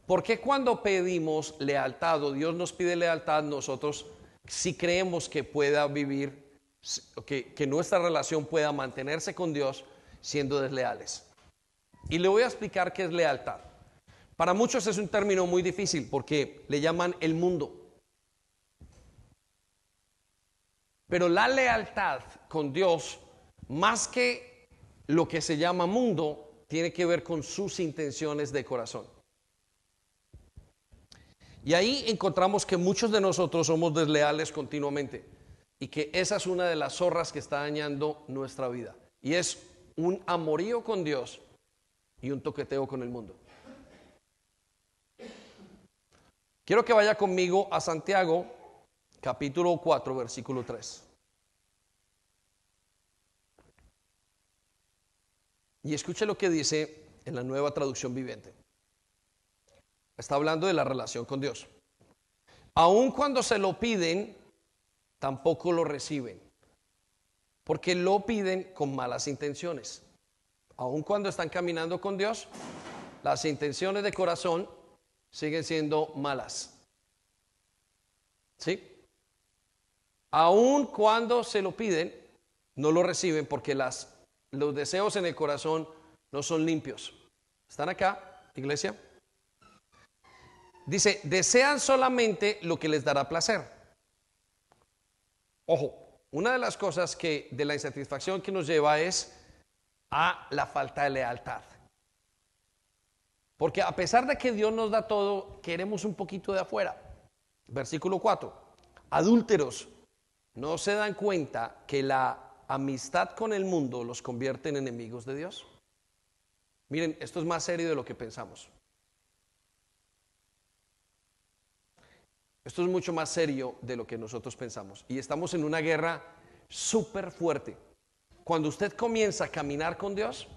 ¿Por qué cuando pedimos lealtad o Dios nos pide lealtad, nosotros sí creemos que pueda vivir, que nuestra relación pueda mantenerse con Dios siendo desleales? Y le voy a explicar qué es lealtad. Para muchos es un término muy difícil porque le llaman el mundo. Pero la lealtad con Dios, más que lo que se llama mundo, tiene que ver con sus intenciones de corazón. Y ahí encontramos que muchos de nosotros somos desleales continuamente y que esa es una de las zorras que está dañando nuestra vida. Y es un amorío con Dios y un toqueteo con el mundo. Quiero que vaya conmigo a Santiago, capítulo 4, versículo 3. Y escuche lo que dice en la Nueva Traducción Viviente. Está hablando de la relación con Dios. Aun cuando se lo piden, tampoco lo reciben, porque lo piden con malas intenciones. Aun cuando están caminando con Dios, las intenciones de corazón siguen siendo malas. ¿Sí? Aun cuando se lo piden, no lo reciben porque los deseos en el corazón no son limpios. ¿Están acá, iglesia? Dice, desean solamente lo que les dará placer. Ojo, una de las cosas que de la insatisfacción que nos lleva es a la falta de lealtad. Porque a pesar de que Dios nos da todo, queremos un poquito de afuera. Versículo 4. Adúlteros, ¿no se dan cuenta que la amistad con el mundo los convierte en enemigos de Dios? Miren, esto es más serio de lo que pensamos. Esto es mucho más serio de lo que nosotros pensamos. Y estamos en una guerra súper fuerte. Cuando usted comienza a caminar con Dios,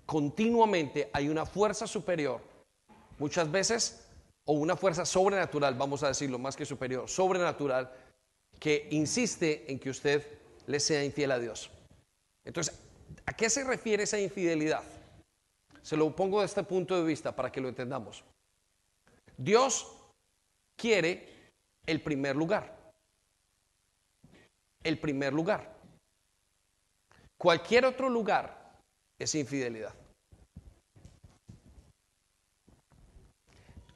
continuamente hay una fuerza superior, muchas veces, o una fuerza sobrenatural, vamos a decirlo más que superior, sobrenatural, que insiste en que usted le sea infiel a Dios. Entonces, ¿a qué se refiere esa infidelidad? Se lo pongo de este punto de vista para que lo entendamos. Dios quiere el primer lugar. El primer lugar. Cualquier otro lugar es infidelidad.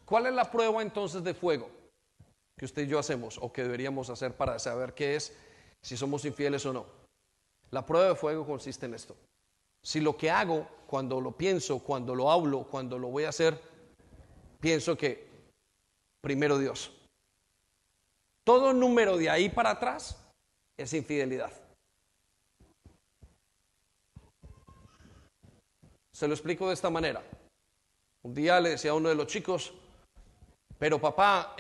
¿Cuál es la prueba entonces de fuego que usted y yo hacemos o que deberíamos hacer para saber qué es, si somos infieles o no? La prueba de fuego consiste en esto. Si lo que hago, cuando lo pienso, cuando lo hablo, cuando lo voy a hacer, pienso que primero Dios. Todo número de ahí para atrás es infidelidad. Se lo explico de esta manera. Un día le decía a uno de los chicos, pero papá,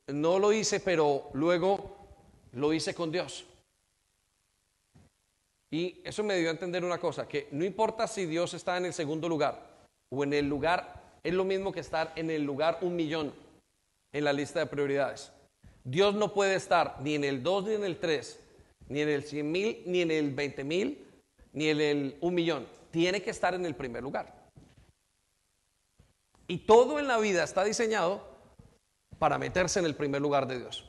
no lo hice, pero luego lo hice con Dios. Y eso me dio a entender una cosa, que no importa si Dios está en el segundo lugar o en el lugar es lo mismo que estar en el lugar 1.000.000 en la lista de prioridades. Dios no puede estar ni en el 2 ni en el 3, ni en el 100.000, ni en el 20.000, ni en el 1.000.000. Tiene que estar en el primer lugar. Y todo en la vida está diseñado para meterse en el primer lugar de Dios.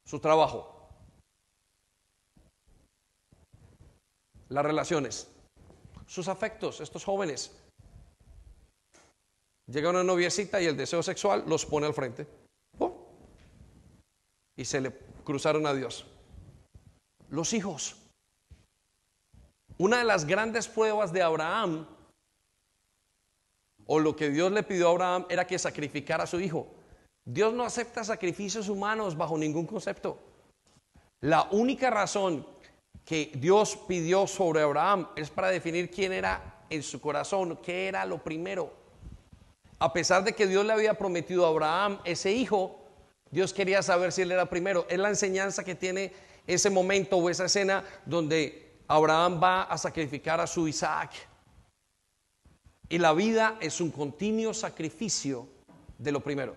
Su trabajo, las relaciones, sus afectos. Estos jóvenes, llega una noviecita y el deseo sexual los pone al frente. ¡Pum! Y se le cruzaron a Dios. Los hijos. Una de las grandes pruebas de Abraham, o lo que Dios le pidió a Abraham, era que sacrificara a su hijo. Dios no acepta sacrificios humanos bajo ningún concepto. La única razón que Dios pidió sobre Abraham es para definir quién era en su corazón, qué era lo primero. A pesar de que Dios le había prometido a Abraham ese hijo, Dios quería saber si él era primero. Es la enseñanza que tiene ese momento o esa escena donde Abraham va a sacrificar a su Isaac. Y la vida es un continuo sacrificio de lo primero.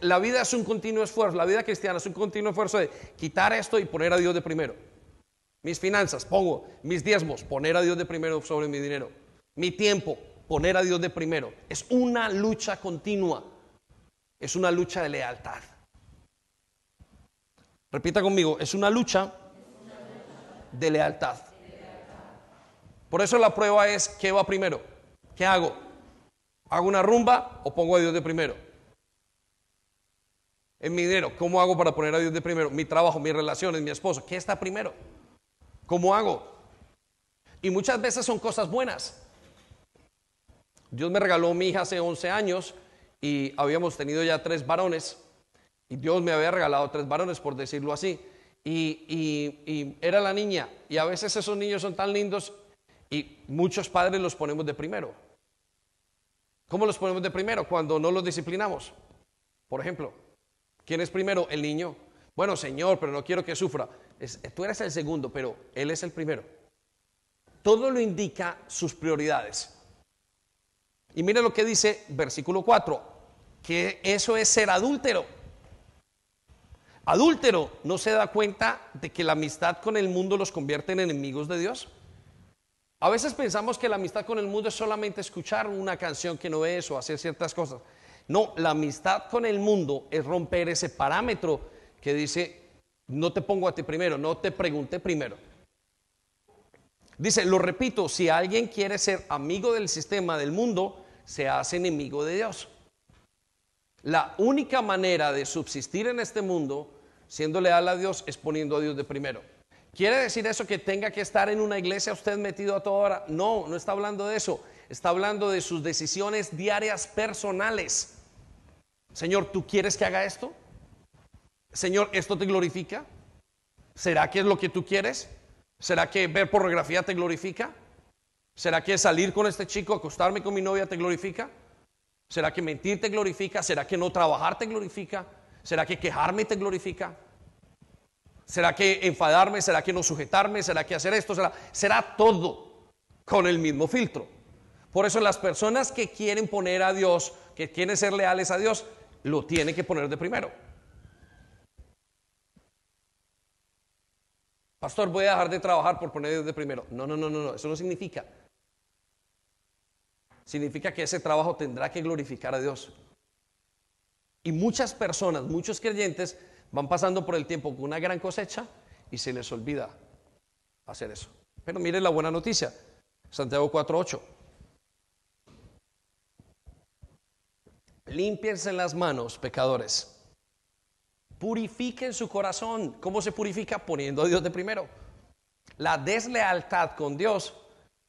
La vida es un continuo esfuerzo. La vida cristiana es un continuo esfuerzo de quitar esto y poner a Dios de primero. Mis finanzas, pongo mis diezmos, poner a Dios de primero sobre mi dinero. Mi tiempo, poner a Dios de primero. Es una lucha continua. Es una lucha de lealtad. Repita conmigo, es una lucha de lealtad. Por eso la prueba es, ¿qué va primero? ¿Qué hago? ¿Hago una rumba o pongo a Dios de primero? En mi dinero, ¿cómo hago para poner a Dios de primero? Mi trabajo, mis relaciones, mi esposo, ¿qué está primero? ¿Cómo hago? Y muchas veces son cosas buenas. Dios me regaló a mi hija hace 11 años y habíamos tenido ya 3 varones. Y Dios me había regalado 3 varones, por decirlo así. Y era la niña. Y a veces esos niños son tan lindos y muchos padres los ponemos de primero. ¿Cómo los ponemos de primero? Cuando no los disciplinamos. Por ejemplo, ¿quién es primero? El niño. Bueno, Señor, pero no quiero que sufra. Tú eres el segundo, pero Él es el primero. Todo lo indica sus prioridades. Y mire lo que dice versículo 4, que eso es ser adúltero. Adúltero no se da cuenta de que la amistad con el mundo los convierte en enemigos de Dios. A veces pensamos que la amistad con el mundo es solamente escuchar una canción que no es o hacer ciertas cosas. No, la amistad con el mundo es romper ese parámetro que dice, no te pongo a ti primero, no te pregunté primero. Dice, lo repito, si alguien quiere ser amigo del sistema del mundo, se hace enemigo de Dios. La única manera de subsistir en este mundo, siendo leal a Dios, es poniendo a Dios de primero. ¿Quiere decir eso que tenga que estar en una iglesia usted metido a toda hora? No, no está hablando de eso. Está hablando de sus decisiones diarias personales. Señor, ¿tú quieres que haga esto? Señor, ¿esto te glorifica? ¿Será que es lo que tú quieres? ¿Será que ver pornografía te glorifica? ¿Será que salir con este chico, acostarme con mi novia te glorifica? ¿Será que mentir te glorifica? ¿Será que no trabajar te glorifica? ¿Será que quejarme te glorifica? ¿Será que enfadarme? ¿Será que no sujetarme? ¿Será que hacer esto? Será todo con el mismo filtro. Por eso las personas que quieren poner a Dios, que quieren ser leales a Dios, lo tienen que poner de primero. Pastor, voy a dejar de trabajar por poner a Dios de primero. No, eso no significa. Significa que ese trabajo tendrá que glorificar a Dios. Y muchas personas, muchos creyentes van pasando por el tiempo con una gran cosecha y se les olvida hacer eso. Pero mire la buena noticia, Santiago 4:8. Límpiense las manos, pecadores. Purifiquen su corazón. ¿Cómo se purifica? Poniendo a Dios de primero. La deslealtad con Dios,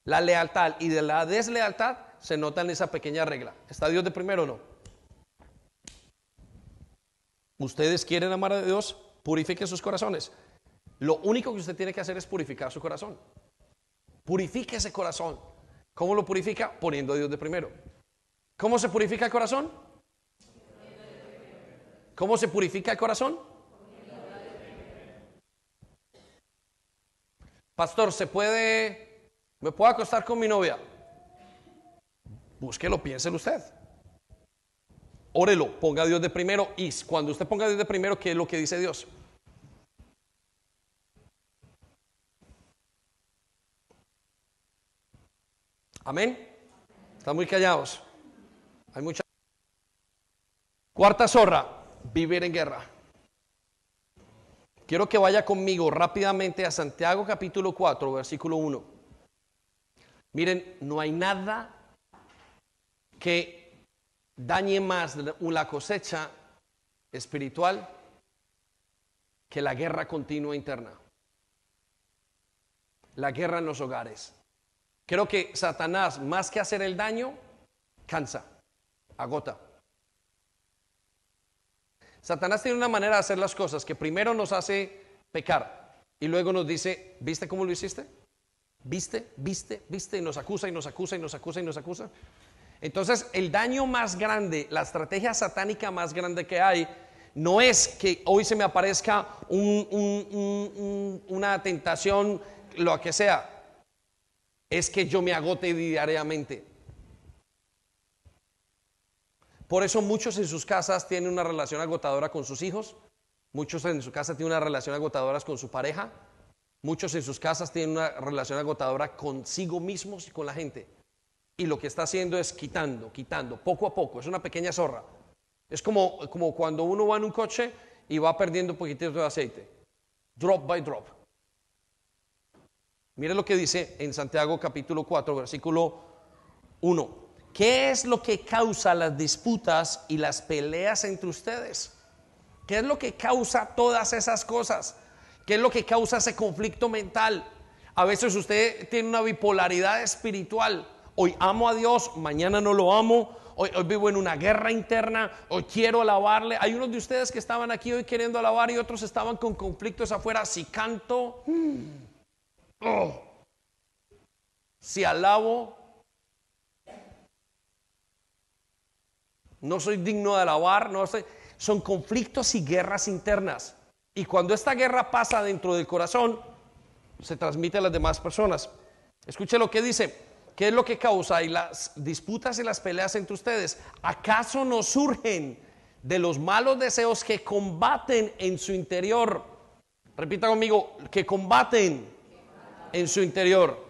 la lealtad y de la deslealtad se nota en esa pequeña regla. ¿Está Dios de primero o no? ¿Ustedes quieren amar a Dios? Purifiquen sus corazones. Lo único que usted tiene que hacer es purificar su corazón. Purifique ese corazón. ¿Cómo lo purifica? Poniendo a Dios de primero. ¿Cómo se purifica el corazón? ¿Cómo se purifica el corazón? Pastor, ¿me puedo acostar con mi novia? Búsquelo, piénselo usted. Órelo, ponga a Dios de primero. Y cuando usted ponga a Dios de primero, ¿qué es lo que dice Dios? Amén. Están muy callados. Hay mucha. Cuarta zorra, vivir en guerra. Quiero que vaya conmigo rápidamente a Santiago capítulo 4, versículo 1. Miren, no hay nada que dañe más la cosecha espiritual que la guerra continua interna. La guerra en los hogares. Creo que Satanás, más que hacer el daño, cansa, agota. Satanás tiene una manera de hacer las cosas que primero nos hace pecar y luego nos dice, ¿viste cómo lo hiciste? ¿Viste? Y nos acusa y nos acusa y nos acusa y nos acusa. Entonces, el daño más grande, la estrategia satánica más grande que hay, no es que hoy se me aparezca una tentación, lo que sea, es que yo me agote diariamente. Por eso muchos en sus casas tienen una relación agotadora con sus hijos, muchos en su casa tienen una relación agotadora con su pareja, muchos en sus casas tienen una relación agotadora consigo mismos y con la gente. Y lo que está haciendo es quitando, poco a poco, es una pequeña zorra. Es como cuando uno va en un coche y va perdiendo un poquitito de aceite, drop by drop. Mire lo que dice en Santiago capítulo 4, versículo 1. ¿Qué es lo que causa las disputas y las peleas entre ustedes? ¿Qué es lo que causa todas esas cosas? ¿Qué es lo que causa ese conflicto mental? A veces usted tiene una bipolaridad espiritual. Hoy amo a Dios, mañana no lo amo. Hoy vivo en una guerra interna. Hoy quiero alabarle. Hay unos de ustedes que estaban aquí hoy queriendo alabar y otros estaban con conflictos afuera. Si canto, si alabo, no soy digno de alabar, son conflictos y guerras internas. Y cuando esta guerra pasa dentro del corazón, se transmite a las demás personas. Escuche lo que dice. ¿Qué es lo que causa y las disputas y las peleas entre ustedes? ¿Acaso no surgen de los malos deseos que combaten en su interior? Repita conmigo, que combaten en su interior.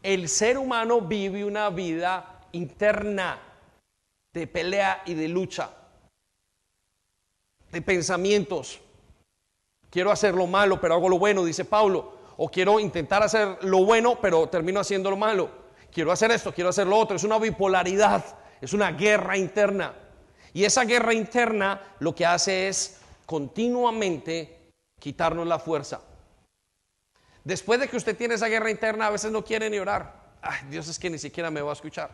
El ser humano vive una vida interna de pelea y de lucha, de pensamientos. Quiero hacer lo malo, pero hago lo bueno, dice Pablo. O quiero intentar hacer lo bueno, pero termino haciendo lo malo. Quiero hacer esto, quiero hacer lo otro. Es una bipolaridad, es una guerra interna. Y esa guerra interna lo que hace es continuamente quitarnos la fuerza. Después de que usted tiene esa guerra interna, a veces no quiere ni orar. Ay, Dios, es que ni siquiera me va a escuchar,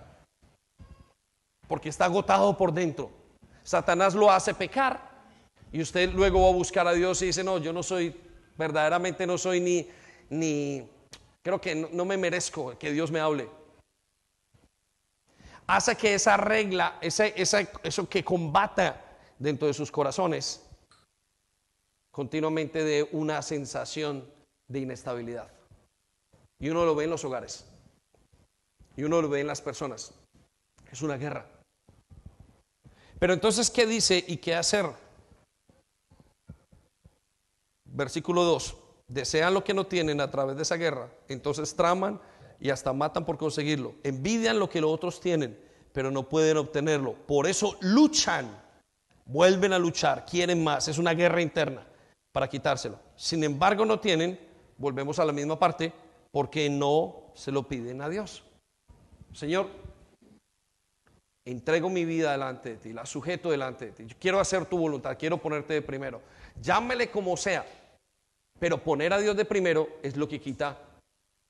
porque está agotado por dentro. Satanás lo hace pecar y usted luego va a buscar a Dios y dice, no, yo no soy, verdaderamente no soy ni creo que no me merezco que Dios me hable. Hace que esa regla, eso que combata dentro de sus corazones, continuamente dé una sensación de inestabilidad. Y uno lo ve en los hogares, y uno lo ve en las personas. Es una guerra. Pero entonces, ¿qué dice y qué hacer? Versículo 2. Desean lo que no tienen a través de esa guerra, entonces traman y hasta matan por conseguirlo. Envidian lo que los otros tienen, pero no pueden obtenerlo. Por eso luchan, vuelven a luchar, quieren más. Es una guerra interna para quitárselo. Sin embargo, no tienen, volvemos a la misma parte, porque no se lo piden a Dios. Señor, entrego mi vida delante de ti, la sujeto delante de ti. Yo quiero hacer tu voluntad, quiero ponerte de primero. Llámele como sea, pero poner a Dios de primero es lo que quita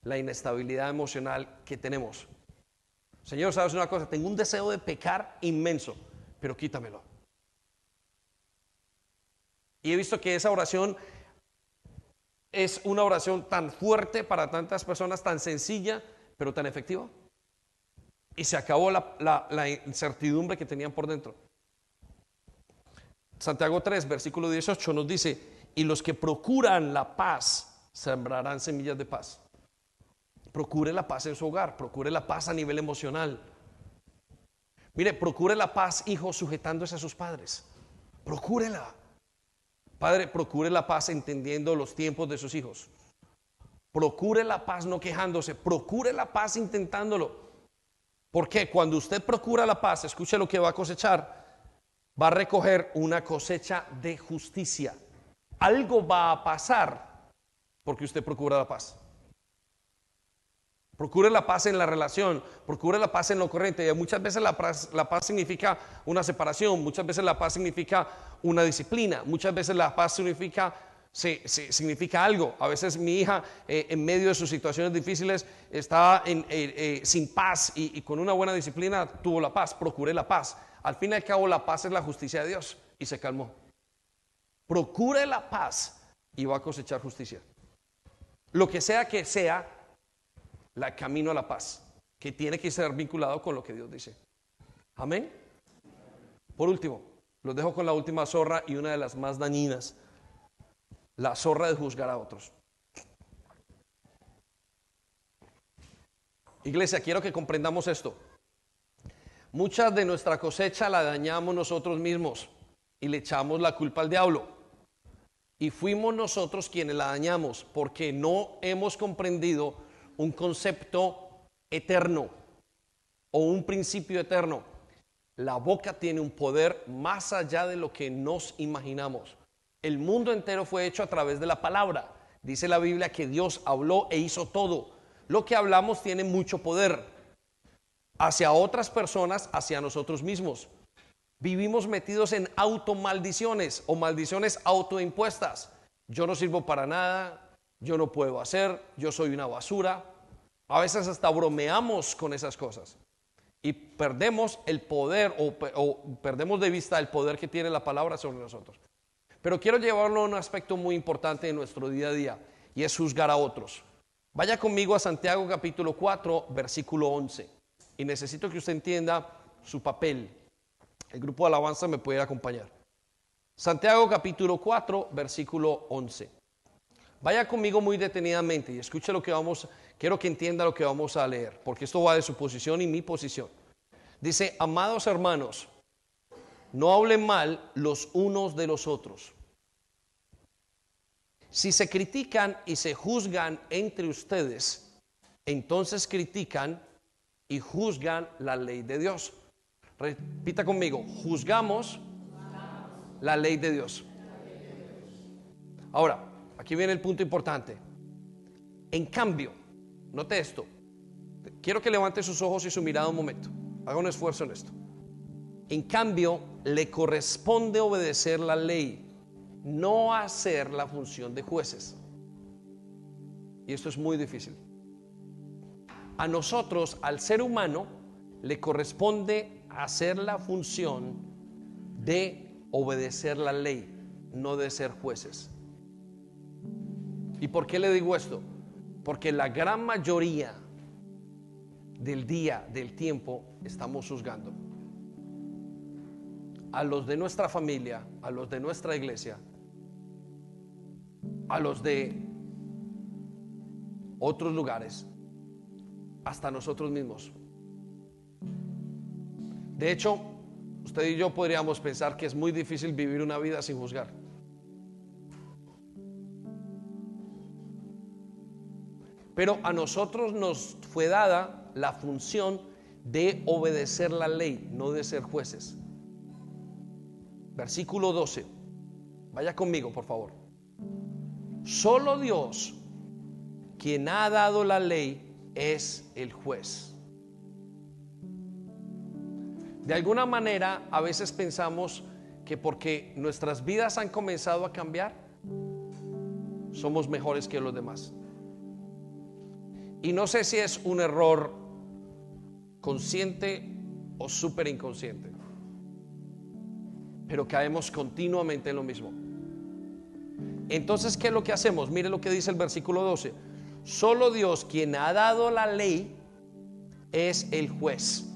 la inestabilidad emocional que tenemos. Señor, ¿sabes una cosa? Tengo un deseo de pecar inmenso, pero quítamelo. Y he visto que esa oración es una oración tan fuerte para tantas personas, tan sencilla, pero tan efectiva. Y se acabó la incertidumbre que tenían por dentro. Santiago 3, versículo 18 nos dice: y los que procuran la paz sembrarán semillas de paz. Procure la paz en su hogar, procure la paz a nivel emocional. Mire, procure la paz, hijo, sujetándose a sus padres. Procúrela. Padre, procure la paz entendiendo los tiempos de sus hijos. Procure la paz no quejándose, procure la paz intentándolo. Porque cuando usted procura la paz, escuche lo que va a cosechar. Va a recoger una cosecha de justicia. Algo va a pasar porque usted procura la paz. Procure la paz en la relación, procure la paz en lo corriente. Y muchas veces la paz significa una separación, muchas veces la paz significa una disciplina, muchas veces la paz significa algo. A veces mi hija en medio de sus situaciones difíciles está sin paz y con una buena disciplina tuvo la paz. Procure la paz. Al fin y al cabo la paz es la justicia de Dios y se calmó. Procure la paz y va a cosechar justicia. Lo que sea, la camino a la paz, que tiene que ser vinculado con lo que Dios dice. Amén. Por último, los dejo con la última zorra y una de las más dañinas, la zorra de juzgar a otros. Iglesia, quiero que comprendamos esto. Mucha de nuestra cosecha la dañamos nosotros mismos y le echamos la culpa al diablo. Y fuimos nosotros quienes la dañamos porque no hemos comprendido un concepto eterno o un principio eterno. La boca tiene un poder más allá de lo que nos imaginamos. El mundo entero fue hecho a través de la palabra. Dice la Biblia que Dios habló e hizo todo. Lo que hablamos tiene mucho poder hacia otras personas, hacia nosotros mismos. Vivimos metidos en automaldiciones o maldiciones autoimpuestas. Yo no sirvo para nada, yo no puedo hacer, yo soy una basura. A veces hasta bromeamos con esas cosas y perdemos el poder o perdemos de vista el poder que tiene la palabra sobre nosotros. Pero quiero llevarlo a un aspecto muy importante de nuestro día a día y es juzgar a otros. Vaya conmigo a Santiago capítulo 4, versículo 11. Y necesito que usted entienda su papel. El grupo de alabanza me puede acompañar. Santiago capítulo 4, versículo 11. Vaya conmigo muy detenidamente y escuche lo que quiero que entienda lo que vamos a leer, porque esto va de su posición y mi posición. Dice: amados hermanos, no hablen mal los unos de los otros. Si se critican y se juzgan entre ustedes, entonces critican y juzgan la ley de Dios. Repita conmigo: juzgamos la ley de Dios. Ahora, aquí viene el punto importante. En cambio, note esto. Quiero que levante sus ojos y su mirada un momento. Haga un esfuerzo en esto. En cambio, le corresponde obedecer la ley, no hacer la función de jueces. Y esto es muy difícil. A nosotros, al ser humano, le corresponde hacer la función de obedecer la ley, no de ser jueces. ¿Y por qué le digo esto? Porque la gran mayoría del día, del tiempo, estamos juzgando a los de nuestra familia, a los de nuestra iglesia, a los de otros lugares, hasta nosotros mismos. De hecho, usted y yo podríamos pensar que es muy difícil vivir una vida sin juzgar. Pero a nosotros nos fue dada la función de obedecer la ley, no de ser jueces. Versículo 12. Vaya conmigo, por favor. Solo Dios, quien ha dado la ley, es el juez. De alguna manera, a veces pensamos que porque nuestras vidas han comenzado a cambiar, somos mejores que los demás. Y no sé si es un error consciente o súper inconsciente, pero caemos continuamente en lo mismo. Entonces, ¿qué es lo que hacemos? Mire lo que dice el versículo 12. Solo Dios, quien ha dado la ley, es el juez.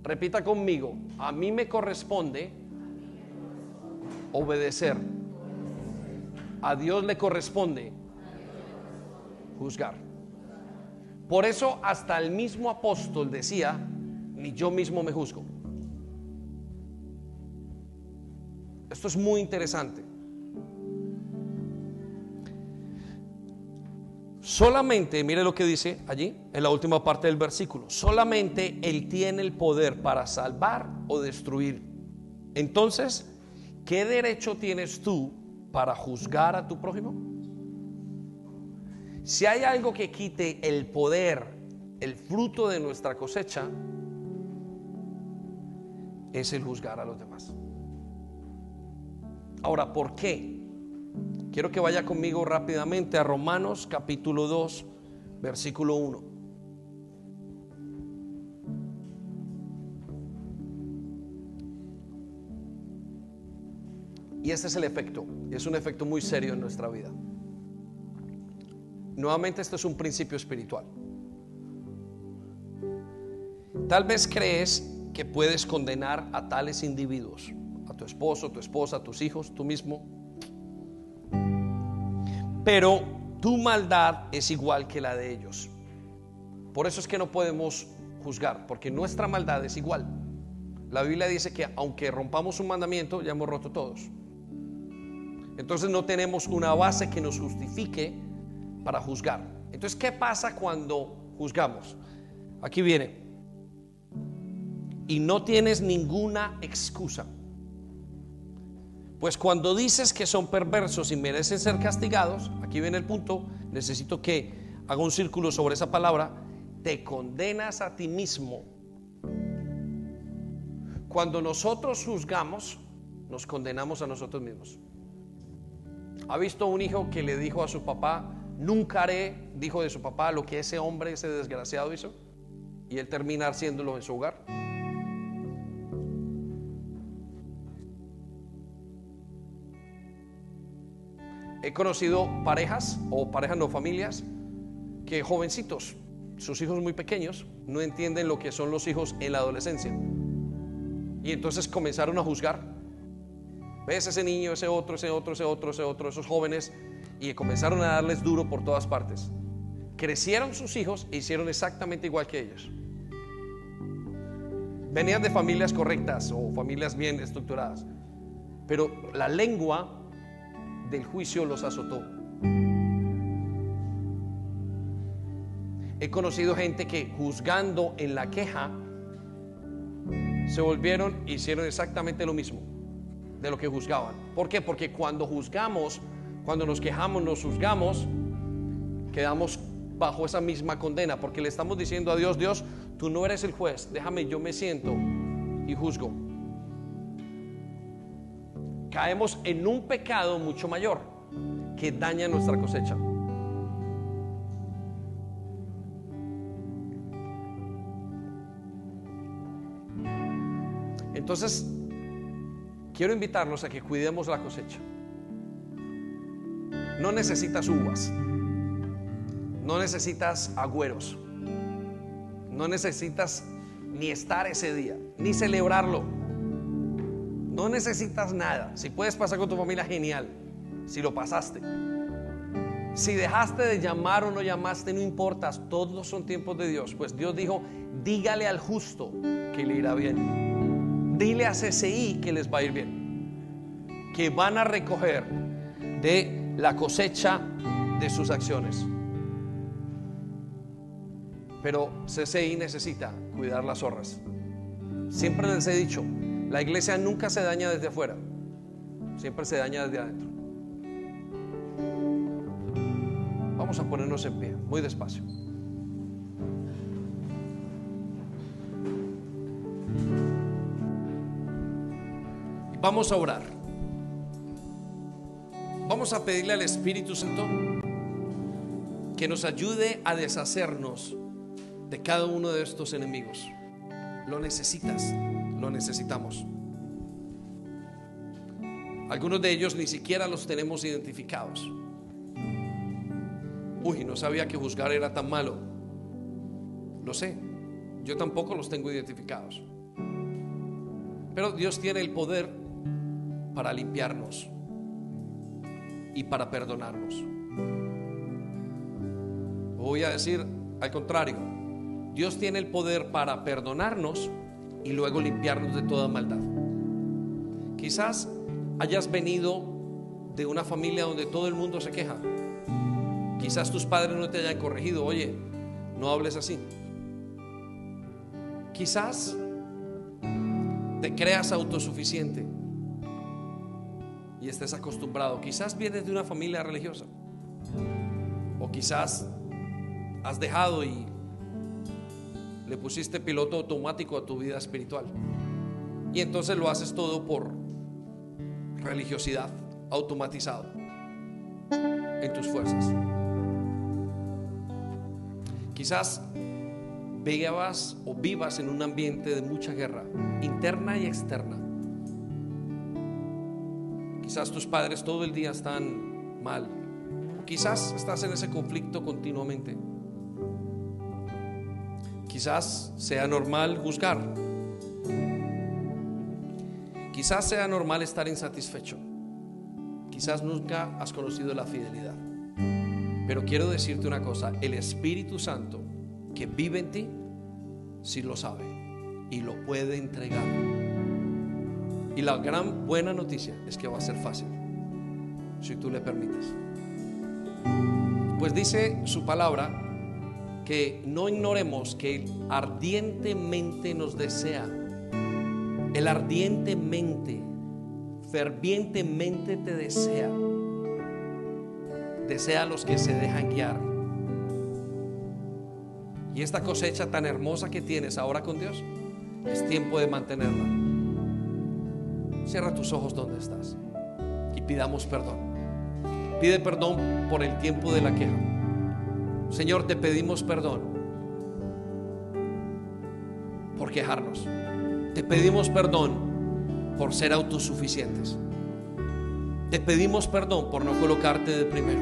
Repita conmigo: a mí me corresponde obedecer. A Dios le corresponde juzgar. Por eso hasta el mismo apóstol decía: ni yo mismo me juzgo. Esto es muy interesante. Solamente, mire lo que dice allí en la última parte del versículo: solamente Él tiene el poder para salvar o destruir. Entonces, ¿qué derecho tienes tú para juzgar a tu prójimo? Si hay algo que quite el poder, el fruto de nuestra cosecha, es el juzgar a los demás. Ahora, ¿por qué? Quiero que vaya conmigo rápidamente a Romanos capítulo 2, versículo 1. Y este es el efecto, es un efecto muy serio en nuestra vida. Nuevamente, esto es un principio espiritual. Tal vez crees que puedes condenar a tales individuos, a tu esposo, tu esposa, a tus hijos, tú mismo, pero tu maldad es igual que la de ellos. Por eso es que no podemos juzgar, porque nuestra maldad es igual. La Biblia dice que aunque rompamos un mandamiento, ya hemos roto todos. Entonces no tenemos una base que nos justifique para juzgar. Entonces, ¿qué pasa cuando juzgamos? Aquí viene: y no tienes ninguna excusa. Pues cuando dices que son perversos y merecen ser castigados, aquí viene el punto, necesito que haga un círculo sobre esa palabra: te condenas a ti mismo. Cuando nosotros juzgamos, nos condenamos a nosotros mismos. ¿Ha visto un hijo que le dijo a su papá: nunca haré, dijo de su papá, lo que ese hombre, ese desgraciado hizo? Y él termina haciéndolo en su hogar. He conocido parejas, o parejas no, familias, que jovencitos, sus hijos muy pequeños, no entienden lo que son los hijos en la adolescencia. Y entonces comenzaron a juzgar. ¿Ves ese niño, ese otro, esos jóvenes? Y comenzaron a darles duro por todas partes. Crecieron sus hijos e hicieron exactamente igual que ellos. Venían de familias correctas o familias bien estructuradas, pero la lengua del juicio los azotó. He conocido gente que, juzgando en la queja, se volvieron e hicieron exactamente lo mismo de lo que juzgaban. ¿Por qué? Porque cuando juzgamos, cuando nos quejamos, nos juzgamos, quedamos bajo esa misma condena, porque le estamos diciendo a Dios: Dios, tú no eres el juez, déjame, yo me siento y juzgo. Caemos en un pecado mucho mayor que daña nuestra cosecha. Entonces, quiero invitarlos a que cuidemos la cosecha. No necesitas uvas, no necesitas agüeros, no necesitas ni estar ese día, ni celebrarlo. No necesitas nada. Si puedes pasar con tu familia, genial. Si lo pasaste, si dejaste de llamar o no llamaste, no importa. Todos son tiempos de Dios. Pues Dios dijo: dígale al justo que le irá bien. Dile a CCI que les va a ir bien, que van a recoger de la cosecha de sus acciones. Pero CCI necesita cuidar las zorras. Siempre les he dicho: la iglesia nunca se daña desde afuera, siempre se daña desde adentro. Vamos a ponernos en pie, muy despacio. Y vamos a orar. Vamos a pedirle al Espíritu Santo que nos ayude a deshacernos de cada uno de estos enemigos. Lo necesitas. Lo necesitamos. Algunos de ellos ni siquiera los tenemos identificados. Uy, no sabía que juzgar era tan malo. Lo sé, yo tampoco los tengo identificados. Pero Dios tiene el poder para limpiarnos y para perdonarnos. Voy a decir Al contrario, Dios tiene el poder para perdonarnos y luego limpiarnos de toda maldad. Quizás hayas venido de una familia donde todo el mundo se queja. Quizás tus padres no te hayan corregido: oye, no hables así. Quizás te creas autosuficiente y estés acostumbrado. Quizás vienes de una familia religiosa, o quizás has dejado y le pusiste piloto automático a tu vida espiritual, y entonces lo haces todo por religiosidad, automatizado en tus fuerzas. Quizás vivas en un ambiente de mucha guerra interna y externa. Quizás tus padres todo el día están mal. Quizás estás en ese conflicto continuamente. Quizás sea normal juzgar. Quizás sea normal estar insatisfecho. Quizás nunca has conocido la fidelidad. Pero quiero decirte una cosa: el Espíritu Santo que vive en ti sí lo sabe y lo puede entregar. Y la gran buena noticia es que va a ser fácil si tú le permites. Pues dice su palabra que no ignoremos que Él ardientemente nos desea. Él ardientemente, fervientemente te desea. Desea a los que se dejan guiar. Y esta cosecha tan hermosa que tienes ahora con Dios, es tiempo de mantenerla. Cierra tus ojos donde estás y pidamos perdón. Pide perdón por el tiempo de la queja. Señor, te pedimos perdón por quejarnos. Te pedimos perdón por ser autosuficientes. Te pedimos perdón por no colocarte de primero.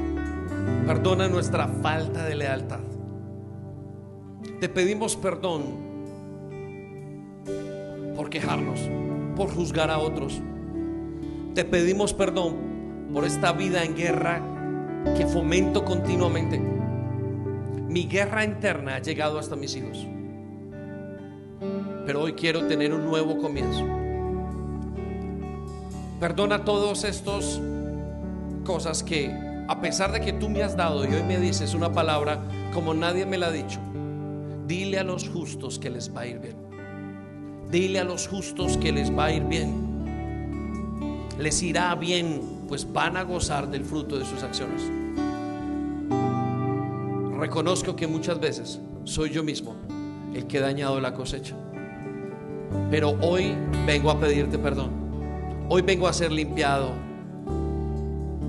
Perdona nuestra falta de lealtad. Te pedimos perdón por quejarnos, por juzgar a otros. Te pedimos perdón por esta vida en guerra que fomento continuamente. Mi guerra interna ha llegado hasta mis hijos, pero hoy quiero tener un nuevo comienzo. Perdona todas estas cosas que, a pesar de que tú me has dado y hoy me dices una palabra como nadie me la ha dicho: dile a los justos que les va a ir bien. Dile a los justos que les va a ir bien. Les irá bien, pues van a gozar del fruto de sus acciones. Reconozco que muchas veces soy yo mismo el que ha dañado la cosecha, pero hoy vengo a pedirte perdón. Hoy vengo a ser limpiado.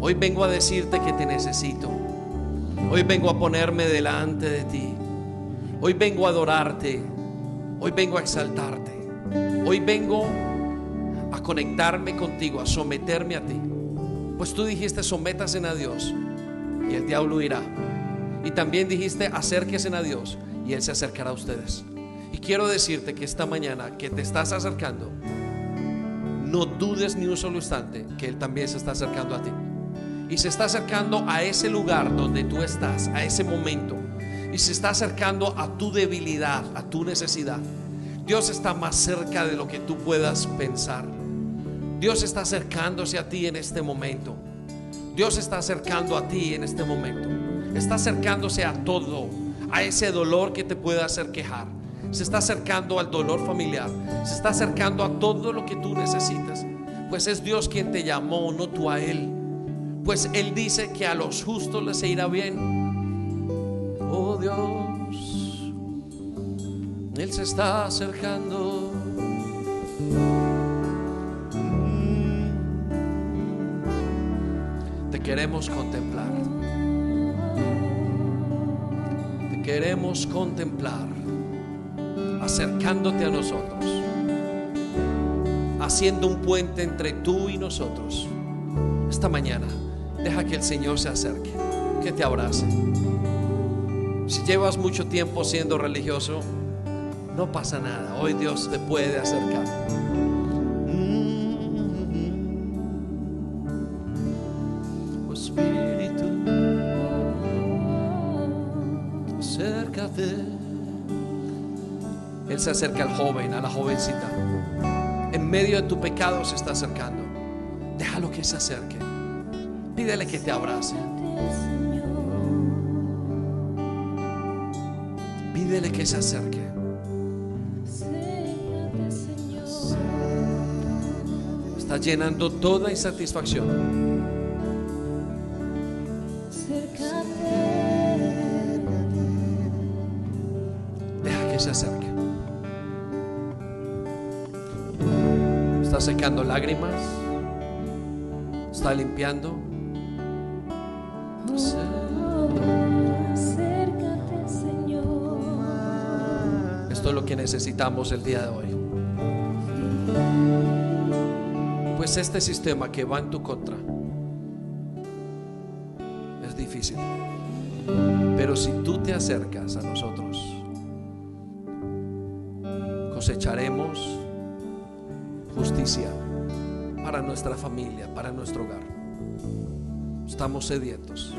Hoy vengo a decirte que te necesito. Hoy vengo a ponerme delante de ti. Hoy vengo a adorarte. Hoy vengo a exaltarte. Hoy vengo a conectarme contigo, a someterme a ti. Pues tú dijiste: sométasen a Dios y el diablo huirá. Y también dijiste: acérquense a Dios y Él se acercará a ustedes. Y quiero decirte que esta mañana que te estás acercando, no dudes ni un solo instante que Él también se está acercando a ti. Y se está acercando a ese lugar donde tú estás, a ese momento. Y se está acercando a tu debilidad, a tu necesidad. Dios está más cerca de lo que tú puedas pensar. Dios está acercándose a ti en este momento. Dios está acercando a ti en este momento. Está acercándose a todo, a ese dolor que te puede hacer quejar. Se está acercando al dolor familiar. Se está acercando a todo lo que tú necesitas. Pues es Dios quien te llamó, no tú a Él. Pues Él dice que a los justos les irá bien. Oh Dios, Él se está acercando. Te queremos contemplar. Te queremos contemplar, acercándote a nosotros, haciendo un puente entre tú y nosotros. Esta mañana deja que el Señor se acerque, que te abrace. Si llevas mucho tiempo siendo religioso, no pasa nada. Hoy Dios te puede acercar. Oh Espíritu, acércate Él se acerca al joven, a la jovencita. En medio de tu pecado se está acercando. Déjalo que se acerque. Pídele que te abrace. Pídele que se acerque. Está llenando toda insatisfacción. Deja que se acerque. Está secando lágrimas. Está limpiando. Esto es lo que necesitamos el día de hoy. Pues este sistema que va en tu contra es difícil. Pero si tú te acercas a nosotros, cosecharemos justicia para nuestra familia, para nuestro hogar. Estamos sedientos.